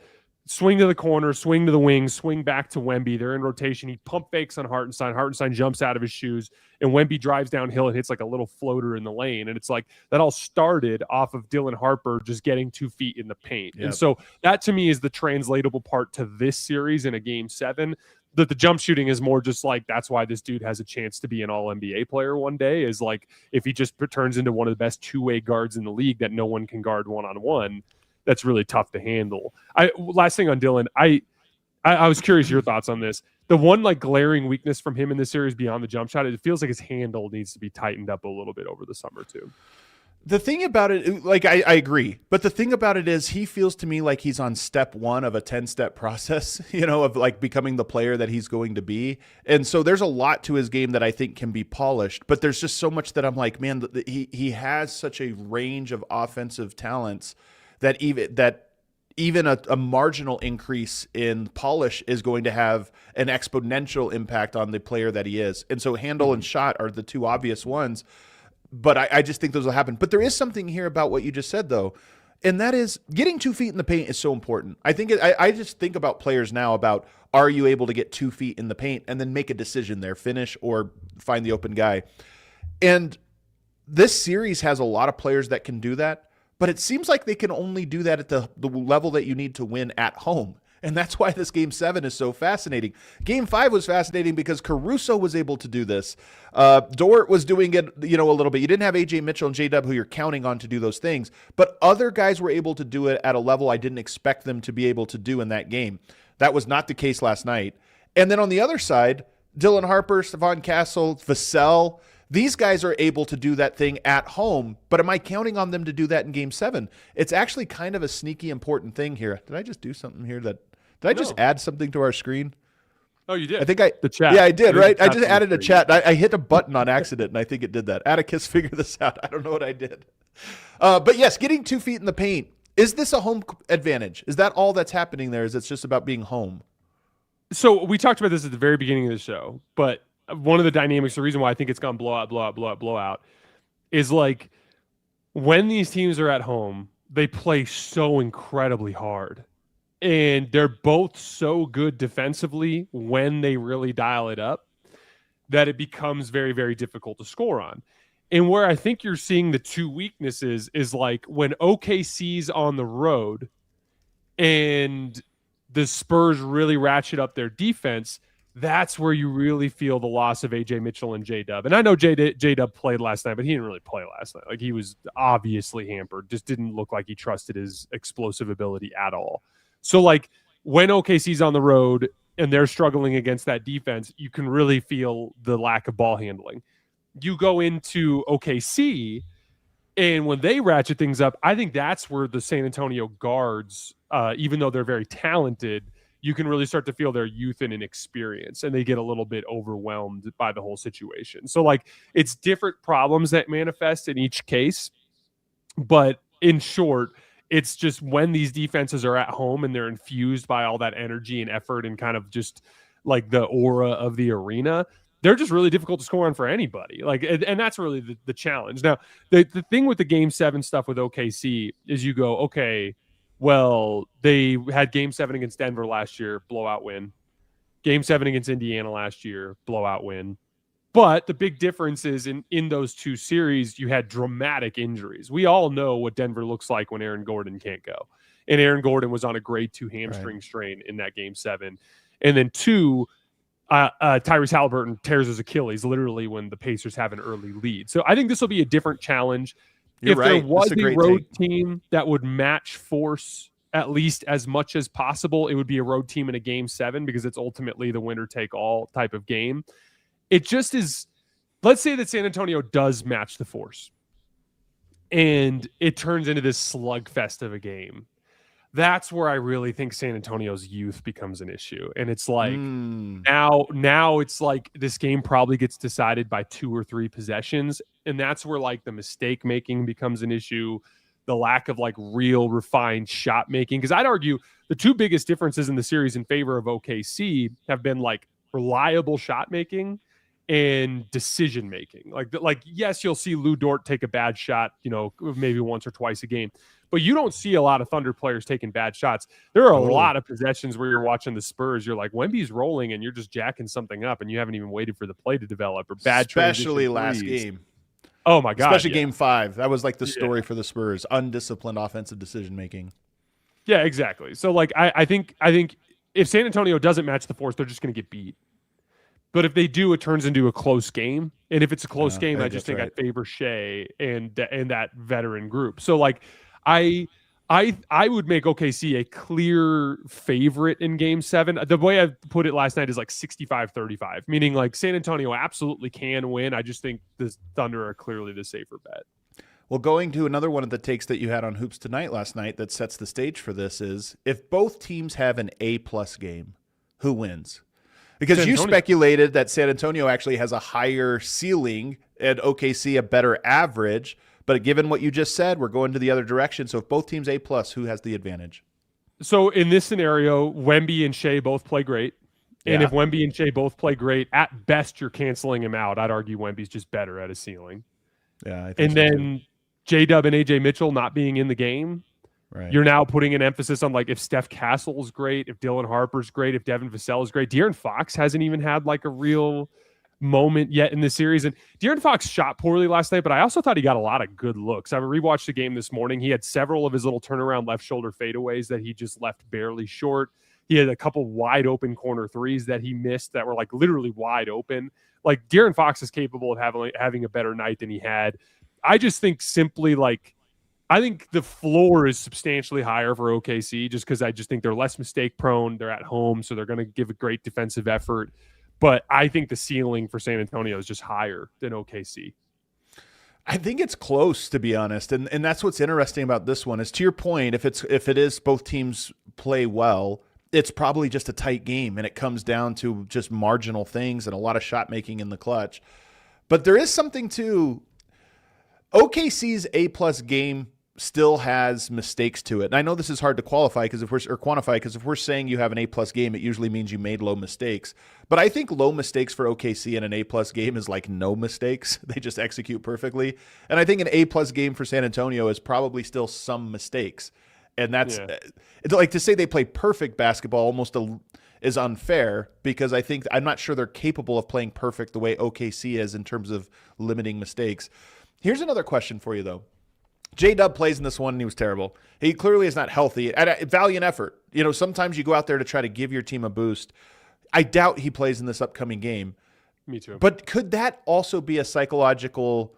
swing to the corner, swing to the wing, swing back to Wemby. They're in rotation. He pump fakes on Hartenstein. Hartenstein jumps out of his shoes, and Wemby drives downhill and hits like a little floater in the lane. And it's like that all started off of Dylan Harper just getting 2 feet in the paint. Yep. And so that to me is the translatable part to this series in a Game 7. That the jump shooting is more just like, that's why this dude has a chance to be an all-NBA player one day, is like if he just turns into one of the best two-way guards in the league that no one can guard one-on-one, that's really tough to handle. Last thing on Dylan, I was curious your thoughts on this. The one like glaring weakness from him in this series beyond the jump shot, it feels like his handle needs to be tightened up a little bit over the summer too. The thing about it, like I agree, but the thing about it is he feels to me like he's on step 1 of a 10-step process, of like becoming the player that he's going to be. And so there's a lot to his game that I think can be polished, but there's just so much that I'm like, man, he has such a range of offensive talents that even a marginal increase in polish is going to have an exponential impact on the player that he is. And so handle and shot are the two obvious ones, but I just think those will happen. But there is something here about what you just said, though, and that is getting 2 feet in the paint is so important. I just think about players now about, are you able to get 2 feet in the paint and then make a decision there, finish or find the open guy? And this series has a lot of players that can do that, but it seems like they can only do that at the level that you need to win at home. And that's why this Game 7 is so fascinating. Game 5 was fascinating because Caruso was able to do this. Dort was doing it, a little bit. You didn't have A.J. Mitchell and J-Dub, who you're counting on to do those things, but other guys were able to do it at a level I didn't expect them to be able to do in that game. That was not the case last night. And then on the other side, Dylan Harper, Stephon Castle, Vassell, these guys are able to do that thing at home, but am I counting on them to do that in Game 7? It's actually kind of a sneaky important thing here. Did I just do something here did I just add something to our screen? Oh, you did? I think the chat. Yeah, I did, right? I just added a chat. I hit a button on accident, and I think it did that. Atticus, figure this out. I don't know what I did. But yes, getting 2 feet in the paint. Is this a home advantage? Is that all that's happening there? Is it's just about being home? So we talked about this at the very beginning of the show, but one of the dynamics, the reason why I think it's gone blowout, is like when these teams are at home, they play so incredibly hard. And they're both so good defensively when they really dial it up that it becomes very, very difficult to score on. And where I think you're seeing the two weaknesses is like when OKC's on the road and the Spurs really ratchet up their defense, that's where you really feel the loss of A.J. Mitchell and J-Dub. And I know J-Dub played last night, but he didn't really play last night. Like, he was obviously hampered. Just didn't look like he trusted his explosive ability at all. So, like, when OKC's on the road and they're struggling against that defense, you can really feel the lack of ball handling. You go into OKC, and when they ratchet things up, I think that's where the San Antonio guards, even though they're very talented, you can really start to feel their youth and inexperience, and they get a little bit overwhelmed by the whole situation. So, like, it's different problems that manifest in each case. But in short, it's just when these defenses are at home and they're infused by all that energy and effort and kind of just like the aura of the arena, they're just really difficult to score on for anybody. Like, and that's really the challenge. Now, the thing with the Game 7 stuff with OKC is you go, okay, well, they had Game 7 against Denver last year, blowout win. Game 7 against Indiana last year, blowout win. But the big difference is in those two series, you had dramatic injuries. We all know what Denver looks like when Aaron Gordon can't go. And Aaron Gordon was on a grade 2 hamstring strain in that Game 7. And then 2, Tyrese Halliburton tears his Achilles literally when the Pacers have an early lead. So I think this will be a different challenge. If there was a road team that would match force at least as much as possible, it would be a road team in a Game 7 because it's ultimately the winner-take-all type of game. It just is, let's say that San Antonio does match the force and it turns into this slugfest of a game. That's where I really think San Antonio's youth becomes an issue. And it's like now it's like this game probably gets decided by 2 or 3 possessions. And that's where like the mistake making becomes an issue, the lack of like real refined shot making. Because I'd argue the 2 biggest differences in the series in favor of OKC have been like reliable shot making and decision making. Like yes, you'll see Lou Dort take a bad shot, maybe once or twice a game, but you don't see a lot of Thunder players taking bad shots. There are a lot of possessions where you're watching the Spurs, you're like, Wemby's rolling and you're just jacking something up and you haven't even waited for the play to develop, or bad, especially last game. Oh my God. Especially Game 5. That was like the story for the Spurs, undisciplined offensive decision making. Yeah, exactly. So like I think if San Antonio doesn't match the force, they're just going to get beat. But if they do, it turns into a close game. And if it's a close game, I just think I favor Shai and that veteran group. So like I would make OKC a clear favorite in Game 7. The way I put it last night is like 65-35, meaning like San Antonio absolutely can win. I just think the Thunder are clearly the safer bet. Well, going to another one of the takes that you had on Hoops Tonight last night that sets the stage for this is, if both teams have an A-plus game, who wins? Because you speculated that San Antonio actually has a higher ceiling and OKC a better average. But given what you just said, we're going to the other direction. So if both teams A+, who has the advantage? So in this scenario, Wemby and Shai both play great. And Yeah. if Wemby and Shai both play great, at best you're canceling him out. I'd argue Wemby's just better at his ceiling. Yeah, I think And so then too. J-Dub and AJ Mitchell not being in the game, Right. you're now putting an emphasis on like if Steph Castle's great, if Dylan Harper's great, if Devin Vassell's great. De'Aaron Fox hasn't even had like a real moment yet in the series. And De'Aaron Fox shot poorly last night, but I also thought he got a lot of good looks. I rewatched the game this morning. He had several of his little turnaround left shoulder fadeaways that he just left barely short. He had a couple wide open corner threes that he missed that were like literally wide open. Like De'Aaron Fox is capable of having a better night than he had. I just think simply like, I think the floor is substantially higher for OKC just because I just think they're less mistake prone. They're at home, so they're going to give a great defensive effort. But I think the ceiling for San Antonio is just higher than OKC. I think it's close, to be honest, and that's what's interesting about this one is, to your point, if it is both teams play well, it's probably just a tight game, and it comes down to just marginal things and a lot of shot making in the clutch. But there is something to OKC's A+ game still has mistakes to it. And I know this is hard to quantify because if we're saying you have an A+ game, it usually means you made low mistakes. But I think low mistakes for OKC in an A+ game is like no mistakes. They just execute perfectly. And I think an A+ game for San Antonio is probably still some mistakes. And that's it's like to say they play perfect basketball is unfair because I'm not sure they're capable of playing perfect the way OKC is in terms of limiting mistakes. Here's another question for you, though. J-Dub plays in this one, and he was terrible. He clearly is not healthy. At a valiant effort. You know, sometimes you go out there to try to give your team a boost. I doubt he plays in this upcoming game. Me too. But could that also be a psychological,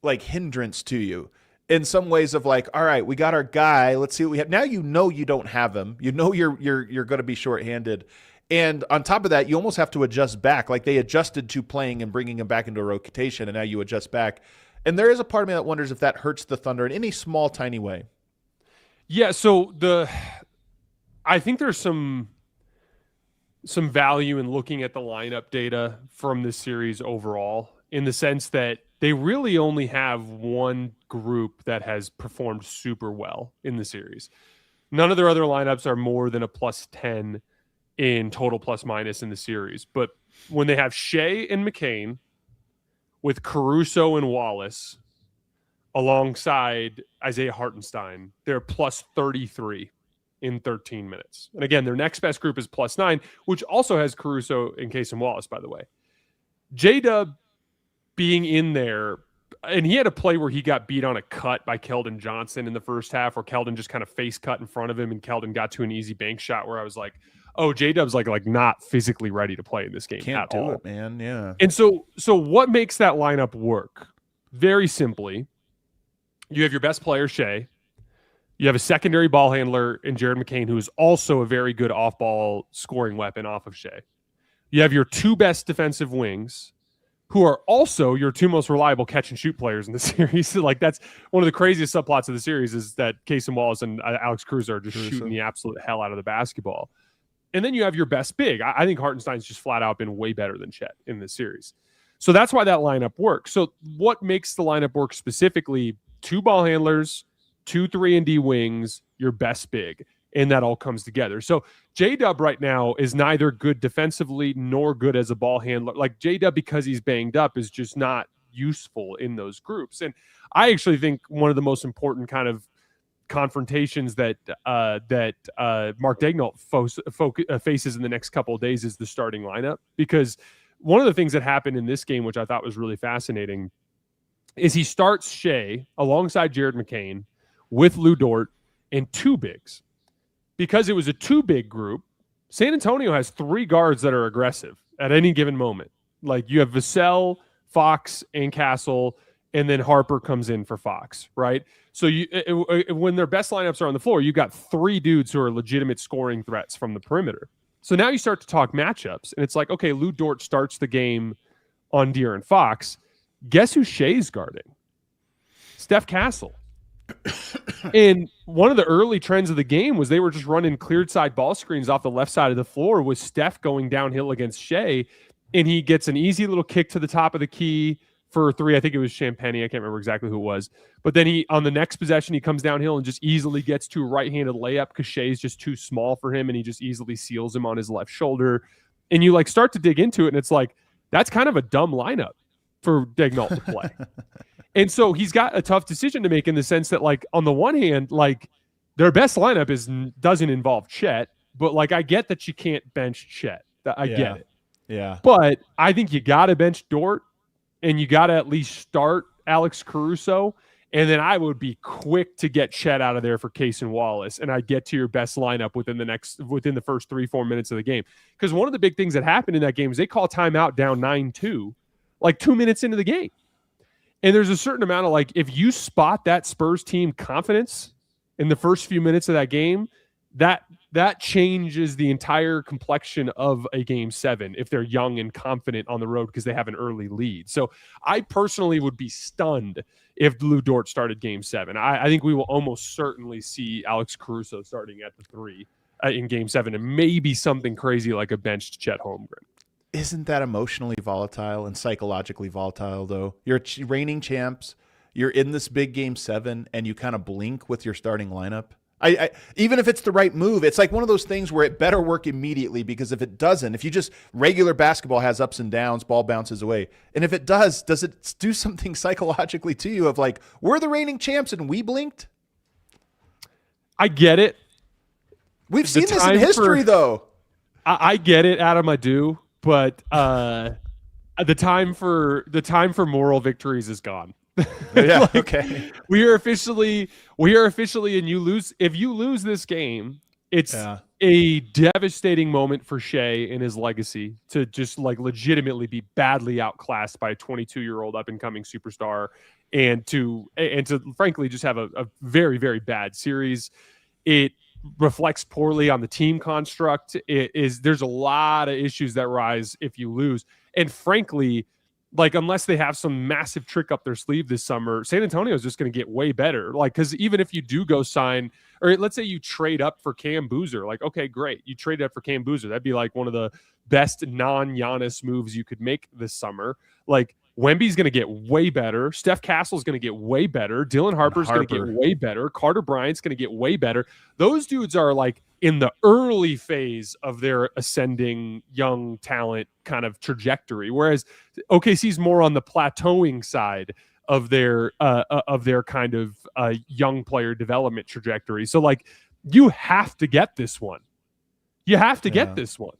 like, hindrance to you? In some ways of like, all right, we got our guy. Let's see what we have. Now you know you don't have him. You know you're going to be shorthanded. And on top of that, you almost have to adjust back. Like they adjusted to playing and bringing him back into a rotation, and now you adjust back. And there is a part of me that wonders if that hurts the Thunder in any small, tiny way. Yeah, so I think there's some value in looking at the lineup data from this series overall in the sense that they really only have one group that has performed super well in the series. None of their other lineups are more than a +10 in total plus minus in the series. But when they have Shai and McCain with Caruso and Wallace alongside Isaiah Hartenstein, they're +33 in 13 minutes. And again, their next best group is +9, which also has Caruso and Case and Wallace, by the way. J-Dub being in there, and he had a play where he got beat on a cut by Keldon Johnson in the first half, where Keldon just kind of face cut in front of him, and Keldon got to an easy bank shot where I was like, oh, J-Dub's like not physically ready to play in this game Can't at do all. it, man. Yeah. And so what makes that lineup work? Very simply, you have your best player, Shai. You have a secondary ball handler in Jared McCain, who is also a very good off-ball scoring weapon off of Shai. You have your two best defensive wings, who are also your two most reliable catch-and-shoot players in the series. Like, that's one of the craziest subplots of the series is that Casey Wallace and Alex Caruso are just shooting the absolute hell out of the basketball. And then you have your best big. I think Hartenstein's just flat out been way better than Chet in this series. So that's why that lineup works. So what makes the lineup work specifically? Two ball handlers, 2 3-and-D wings, your best big, and that all comes together. So J-Dub right now is neither good defensively nor good as a ball handler. Like J-Dub, because he's banged up, is just not useful in those groups. And I actually think one of the most important kind of confrontations that Mark Daigneault faces in the next couple of days is the starting lineup, because one of the things that happened in this game, which I thought was really fascinating, is he starts Shai alongside Jared McCain with Lou Dort and two bigs. Because it was a two big group, San Antonio has 3 guards that are aggressive at any given moment. Like you have Vassell, Fox, and Castle, and then Harper comes in for Fox, right? So when their best lineups are on the floor, you've got 3 dudes who are legitimate scoring threats from the perimeter. So now you start to talk matchups, and it's like, okay, Lou Dort starts the game on De'Aaron Fox. Guess who Shai's guarding? Steph Castle. And one of the early trends of the game was they were just running cleared side ball screens off the left side of the floor with Steph going downhill against Shai, and he gets an easy little kick to the top of the key, for a three. I think it was Champagne. I can't remember exactly who it was. But then on the next possession, he comes downhill and just easily gets to a right-handed layup because Shai's just too small for him, and he just easily seals him on his left shoulder. And you like start to dig into it, and it's like, that's kind of a dumb lineup for Daigneault to play. And so he's got a tough decision to make in the sense that, like, on the one hand, like, their best lineup doesn't involve Chet, but like I get that you can't bench Chet. I get it. Yeah. But I think you got to bench Dort, and you got to at least start Alex Caruso. And then I would be quick to get Chet out of there for Case and Wallace, and I'd get to your best lineup within the first 3-4 minutes of the game. Because one of the big things that happened in that game is they call timeout down 9-2, like 2 minutes into the game. And there's a certain amount of, like, if you spot that Spurs team confidence in the first few minutes of that game, that changes the entire complexion of a game 7 if they're young and confident on the road because they have an early lead. So I personally would be stunned if Lou Dort started game 7. I think we will almost certainly see Alex Caruso starting at the 3 in game 7, and maybe something crazy like a benched Chet Holmgren. Isn't that emotionally volatile and psychologically volatile, though? You're reigning champs. You're in this big game 7, and you kind of blink with your starting lineup. I even if it's the right move, it's like one of those things where it better work immediately, because if it doesn't, if you just regular basketball has ups and downs, ball bounces away. And if it does it do something psychologically to you of like, we're the reigning champs and we blinked? I get it. We've seen this in history, though. I get it, Adam, I do. But the time for moral victories is gone. Yeah, like, okay. We are officially, and if you lose this game, it's a devastating moment for Shai and his legacy to just like legitimately be badly outclassed by a 22-year-old up and coming superstar, and to frankly just have a very, very bad series. It reflects poorly on the team construct. There's a lot of issues that rise if you lose. And frankly, like, unless they have some massive trick up their sleeve this summer, San Antonio is just going to get way better. Like, because even if you do go sign, or let's say you trade up for Cam Boozer, like, okay, great. You trade up for Cam Boozer. That'd be like one of the best non-Giannis moves you could make this summer. Like, Wemby's going to get way better. Steph Castle's going to get way better. Dylan Harper's going to get way better. Carter Bryant's going to get way better. Those dudes are like in the early phase of their ascending young talent kind of trajectory, whereas OKC's more on the plateauing side of their kind of young player development trajectory. So like, you have to get this one. You have to get this one.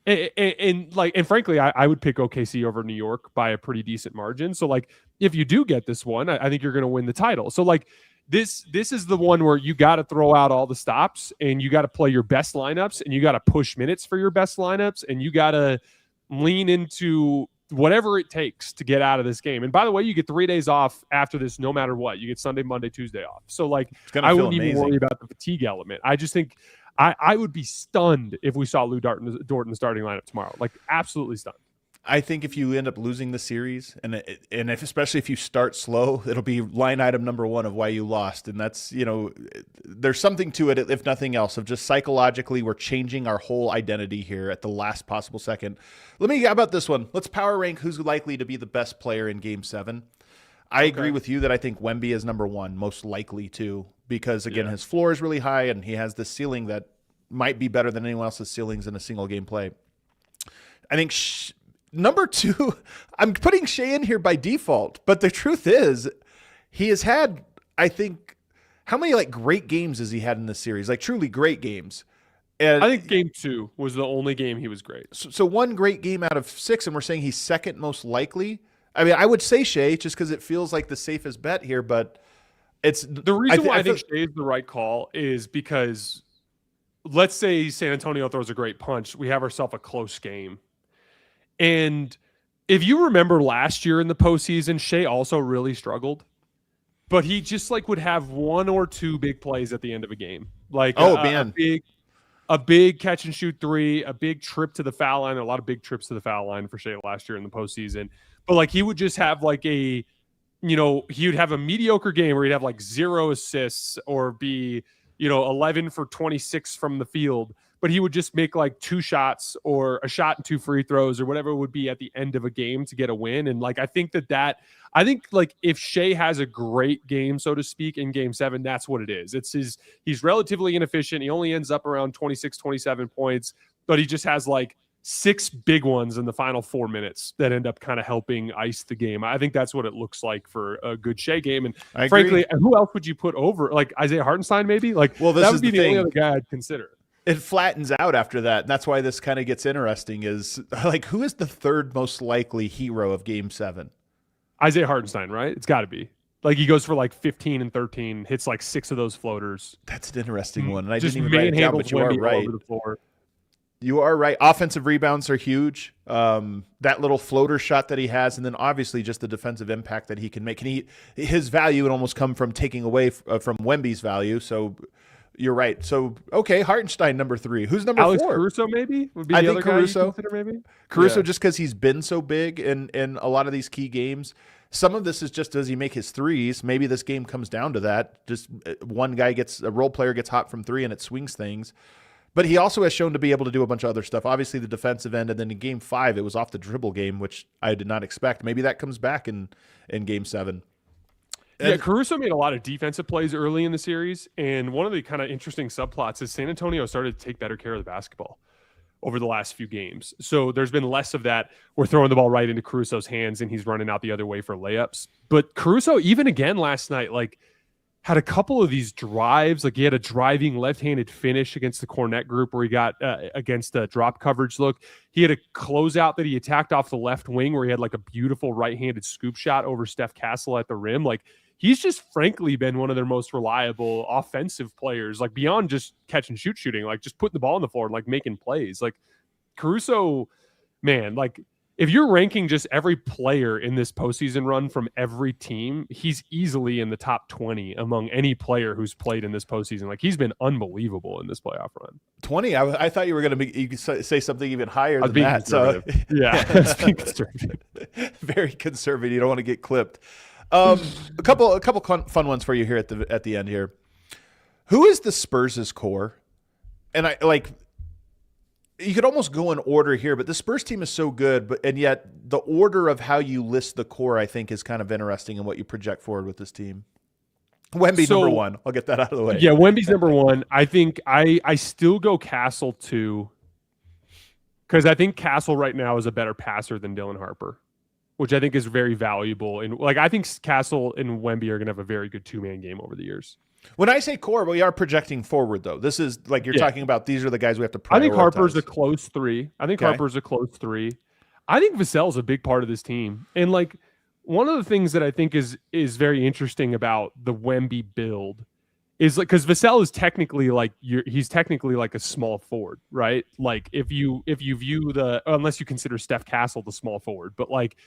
And frankly, I would pick OKC over New York by a pretty decent margin. So like, if you do get this one, I think you're going to win the title. So like, this is the one where you got to throw out all the stops, and you got to play your best lineups, and you got to push minutes for your best lineups, and you got to lean into whatever it takes to get out of this game. And by the way, you get 3 days off after this, no matter what. You get Sunday, Monday, Tuesday off. So like, I wouldn't even worry about the fatigue element. I just think I would be stunned if we saw Lou Dort in the starting lineup tomorrow. Like, absolutely stunned. I think if you end up losing the series, and especially if you start slow, it'll be line item number 1 of why you lost. And that's, there's something to it, if nothing else, of just psychologically we're changing our whole identity here at the last possible second. How about this one? Let's power rank who's likely to be the best player in Game 7. I agree with you that I think Wemby is number 1, most likely to, because again, his floor is really high and he has this ceiling that might be better than anyone else's ceilings in a single game play. I think number 2, I'm putting Shai in here by default, but the truth is he has had, I think, how many like great games has he had in this series? Like truly great games. And I think game 2 was the only game he was great. So one great game out of 6, and we're saying he's second most likely. I mean, I would say Shai just because it feels like the safest bet here, but it's the reason why I think Shai is the right call is because let's say San Antonio throws a great punch. We have ourselves a close game. And if you remember last year in the postseason, Shai also really struggled, but he just like would have 1 or 2 big plays at the end of a game. Like a big catch and shoot 3, a big trip to the foul line, a lot of big trips to the foul line for Shai last year in the postseason. But like, he would just have like he would have a mediocre game where he'd have like 0 assists or be, 11 for 26 from the field. but he would just make like 2 shots or a shot and 2 free throws or whatever it would be at the end of a game to get a win. And like, I think like if Shai has a great game, so to speak, in game 7, that's what it is. He's relatively inefficient. He only ends up around 26, 27 points, but he just has like 6 big ones in the final 4 minutes that end up kind of helping ice the game. I think that's what it looks like for a good Shai game. And frankly, who else would you put over? Like Isaiah Hartenstein, maybe? Like, well, that would be the only other guy I'd consider. It flattens out after that. And that's why this kind of gets interesting is like, who is the third most likely hero of game 7? Isaiah Hartenstein, right? It's got to be. Like, he goes for like 15 and 13, hits like 6 of those floaters. That's an interesting one. And I just didn't even write it down, but you are right. You are right. Offensive rebounds are huge. That little floater shot that he has, and then obviously just the defensive impact that he can make. And his value would almost come from taking away from Wemby's value. So you're right. So, okay, Hartenstein, number 3. Who's number 4? Alex Caruso, maybe? Would be the other Caruso. Guy you consider, maybe? Caruso, just because he's been so big in a lot of these key games. Some of this is just, does he make his threes? Maybe this game comes down to that. Just a role player gets hot from 3 and it swings things. But he also has shown to be able to do a bunch of other stuff. Obviously, the defensive end, and then in game 5, it was off the dribble game, which I did not expect. Maybe that comes back in game 7. Yeah, Caruso made a lot of defensive plays early in the series, and one of the kind of interesting subplots is San Antonio started to take better care of the basketball over the last few games. So there's been less of that. We're throwing the ball right into Caruso's hands, and he's running out the other way for layups. But Caruso, even again last night, like, had a couple of these drives. Like, he had a driving left-handed finish against the Cornet group where he got against a drop coverage look. He had a closeout that he attacked off the left wing where he had like a beautiful right-handed scoop shot over Steph Castle at the rim. Like, he's just frankly been one of their most reliable offensive players, like beyond just catch and shoot shooting, like just putting the ball on the floor and like making plays. Like, Caruso, man, like, if you're ranking just every player in this postseason run from every team, he's easily in the top 20 among any player who's played in this postseason. Like, he's been unbelievable in this playoff run. 20? I thought you were going to say something even higher than that. So, yeah, that's being conservative. Very conservative. You don't want to get clipped. A couple fun ones for you here at the end here. Who is the Spurs' core? And you could almost go in order here, but the Spurs team is so good, and yet the order of how you list the core, I think, is kind of interesting in what you project forward with this team. Wemby, number 1. I'll get that out of the way. Yeah, Wemby's number 1. I think I still go Castle 2, because I think Castle right now is a better passer than Dylan Harper, which I think is very valuable. And like, I think Castle and Wemby are going to have a very good 2-man game over the years. When I say core, we are projecting forward, though. This is like you're talking about, these are the guys we have to prioritize. I think Harper's a close 3. I think Vassell's a big part of this team. And like, one of the things that I think is very interesting about the Wemby build is like, because Vassell is technically like he's technically like a small forward, right? Like, if you view unless you consider Steph Castle the small forward, but like,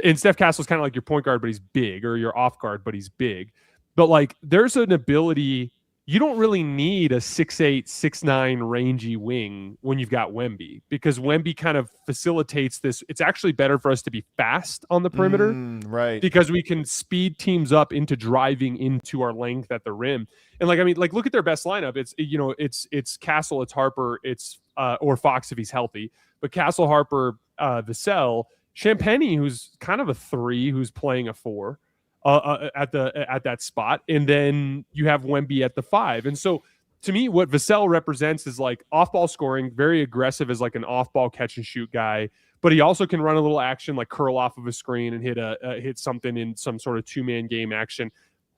and Steph Castle's kind of like your point guard, but he's big, or your off guard, but he's big. But like, there's an ability, you don't really need a 6'8", 6'9" rangy wing when you've got Wemby, because Wemby kind of facilitates this. It's actually better for us to be fast on the perimeter, right? Because we can speed teams up into driving into our length at the rim. And like, I mean, like, look at their best lineup. It's Castle, it's Harper, it's or Fox if he's healthy, but Castle, Harper, Vassell, Champagnie, who's kind of a 3, who's playing a 4. At that spot, and then you have Wemby at the 5. And so, to me, what Vassell represents is like off-ball scoring, very aggressive as like an off-ball catch and shoot guy, but he also can run a little action, like curl off of a screen and hit something in some sort of 2-man game action.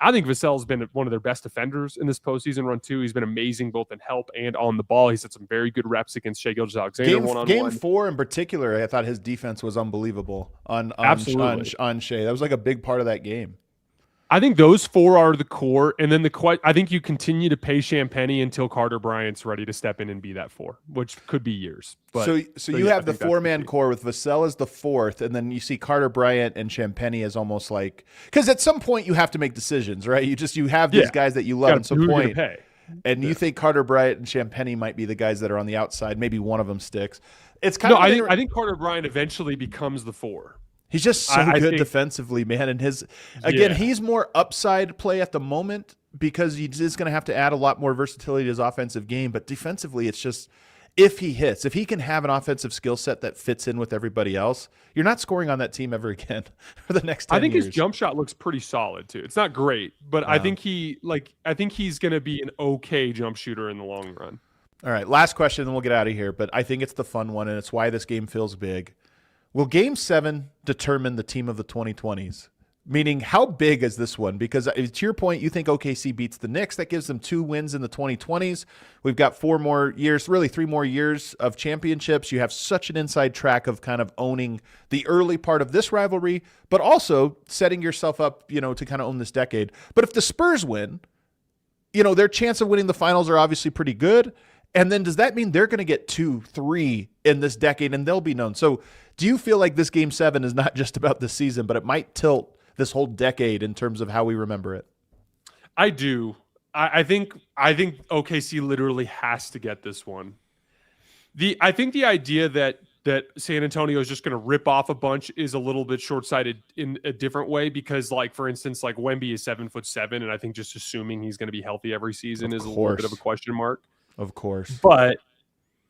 I think Vassell's been one of their best defenders in this postseason run too. He's been amazing both in help and on the ball. He's had some very good reps against Shai Gilgeous-Alexander one-on-one. Game 4 in particular, I thought his defense was unbelievable on Shai. That was like a big part of that game. I think those 4 are the core, and then I think you continue to pay Champagnie until Carter Bryant's ready to step in and be that 4, which could be years. But, so you have the 4-man core with Vassell as the 4th, and then you see Carter Bryant and Champagnie as almost like, because at some point you have to make decisions, right? You have these guys that you love, and some point, and you think Carter Bryant and Champagnie might be the guys that are on the outside. Maybe one of them sticks. It's kind of I think Carter Bryant eventually becomes the 4. He's just so good defensively, man. And he's more upside play at the moment because he's going to have to add a lot more versatility to his offensive game. But defensively, it's if he hits, if he can have an offensive skill set that fits in with everybody else, you're not scoring on that team ever again for the next 10 years. I think his jump shot looks pretty solid too. It's not great, but I think he's going to be an okay jump shooter in the long run. All right, last question, then we'll get out of here. But I think it's the fun one, and it's why this game feels big. Will Game 7 determine the team of the 2020s? Meaning, how big is this one? Because to your point, you think OKC beats the Knicks. That gives them 2 wins in the 2020s. We've got 4 more years, really 3 more years of championships. You have such an inside track of kind of owning the early part of this rivalry, but also setting yourself up, to kind of own this decade. But if the Spurs win, their chance of winning the finals are obviously pretty good. And then does that mean they're going to get 2, 3 in this decade and they'll be known? So do you feel like this Game 7 is not just about the season, but it might tilt this whole decade in terms of how we remember it? I do. I think OKC literally has to get this one. I think the idea that San Antonio is just going to rip off a bunch is a little bit short-sighted in a different way, because for instance, Wemby is 7'7", and I think just assuming he's going to be healthy every season is a little bit of a question mark. Of course. But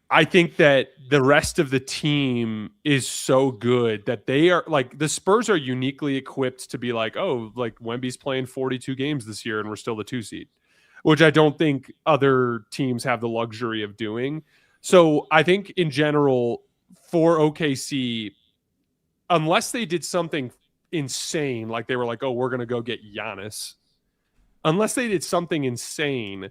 I think that the rest of the team is so good that they are the Spurs are uniquely equipped to be Wemby's playing 42 games this year and we're still the 2 seed, which I don't think other teams have the luxury of doing. So I think in general for OKC, unless they did something insane, they were we're going to go get Giannis, unless they did something insane,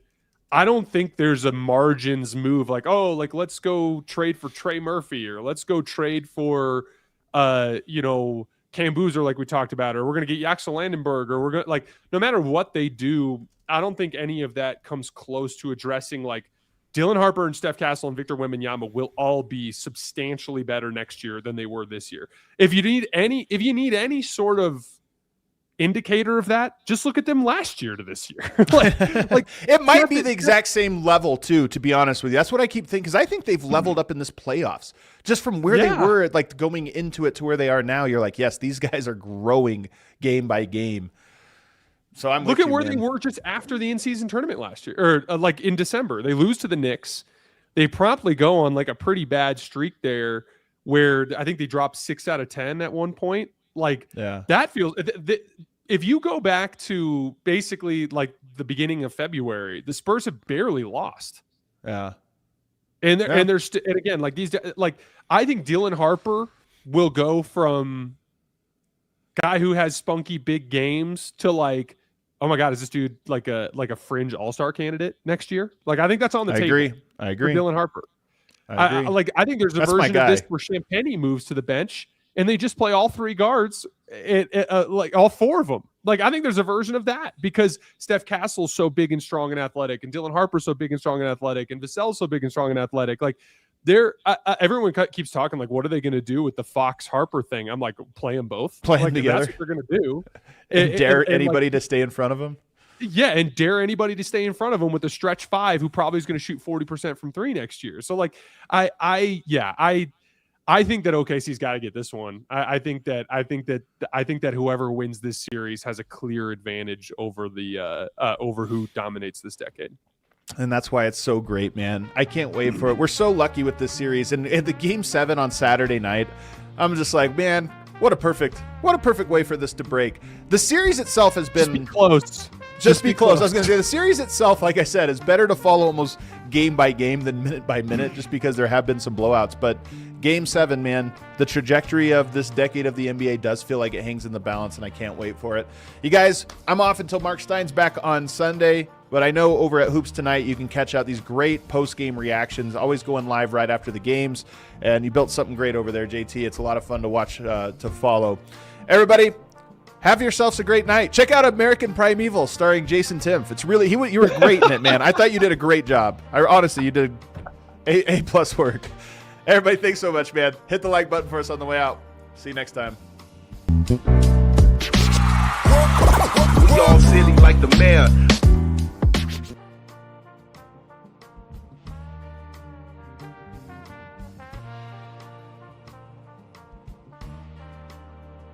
I don't think there's a margins move let's go trade for Trey Murphy, or let's go trade for Cam Boozer like we talked about, or we're going to get Axel Landenberg, or we're going to no matter what they do, I don't think any of that comes close to addressing Dylan Harper and Steph Castle and Victor Wembanyama will all be substantially better next year than they were this year. If you need any sort of indicator of that, just look at them last year to this year. It might be the exact same level too, to be honest with you. That's what I keep thinking, because I think they've leveled up in this playoffs just from where they were going into it to where they are now. You're yes, these guys are growing game by game. So look at where they were just after the in-season tournament last year, or in December. They lose to the Knicks. They promptly go on a pretty bad streak there, where I think they dropped 6 out of 10 at one point. That feels. If you go back to basically the beginning of February, the Spurs have barely lost. Yeah, and again these I think Dylan Harper will go from guy who has spunky big games to oh my God, is this dude like a fringe all-star candidate next year? I think that's on the table. I agree. For Dylan Harper. I think there's a version of this where Champagny moves to the bench and they just play all 3 guards, all 4 of them. I think there's a version of that, because Steph Castle's so big and strong and athletic, and Dylan Harper's so big and strong and athletic, and Vassell's so big and strong and athletic. Everyone keeps talking what are they going to do with the Fox Harper thing? I'm play them both. Play them together. That's what they're going to do. And dare anybody to stay in front of them. Yeah, and dare anybody to stay in front of him with a stretch 5 who probably is going to shoot 40% from 3 next year. So I think that OKC's got to get this one. I think that whoever wins this series has a clear advantage over over who dominates this decade. And that's why it's so great, man. I can't wait for it. We're so lucky with this series, and the Game 7 on Saturday night, I'm just man, what a perfect way for this to break. The series itself has been just be close. Just be close. I was going to say the series itself, like I said, is better to follow almost game by game than minute by minute, just because there have been some blowouts. But Game 7, man, the trajectory of this decade of the NBA does feel like it hangs in the balance, and I can't wait for it. You guys, I'm off until Mark Stein's back on Sunday, but I know over at Hoops Tonight you can catch out these great post-game reactions, always going live right after the games, and you built something great over there, JT. It's a lot of fun to watch, to follow. Everybody, have yourselves a great night. Check out American Primeval starring Jason Timpf. It's really, you were great in it, man. I thought you did a great job. Honestly, you did A+ work. Everybody, thanks so much, man. Hit the like button for us on the way out. See you next time. We all silly like the mayor.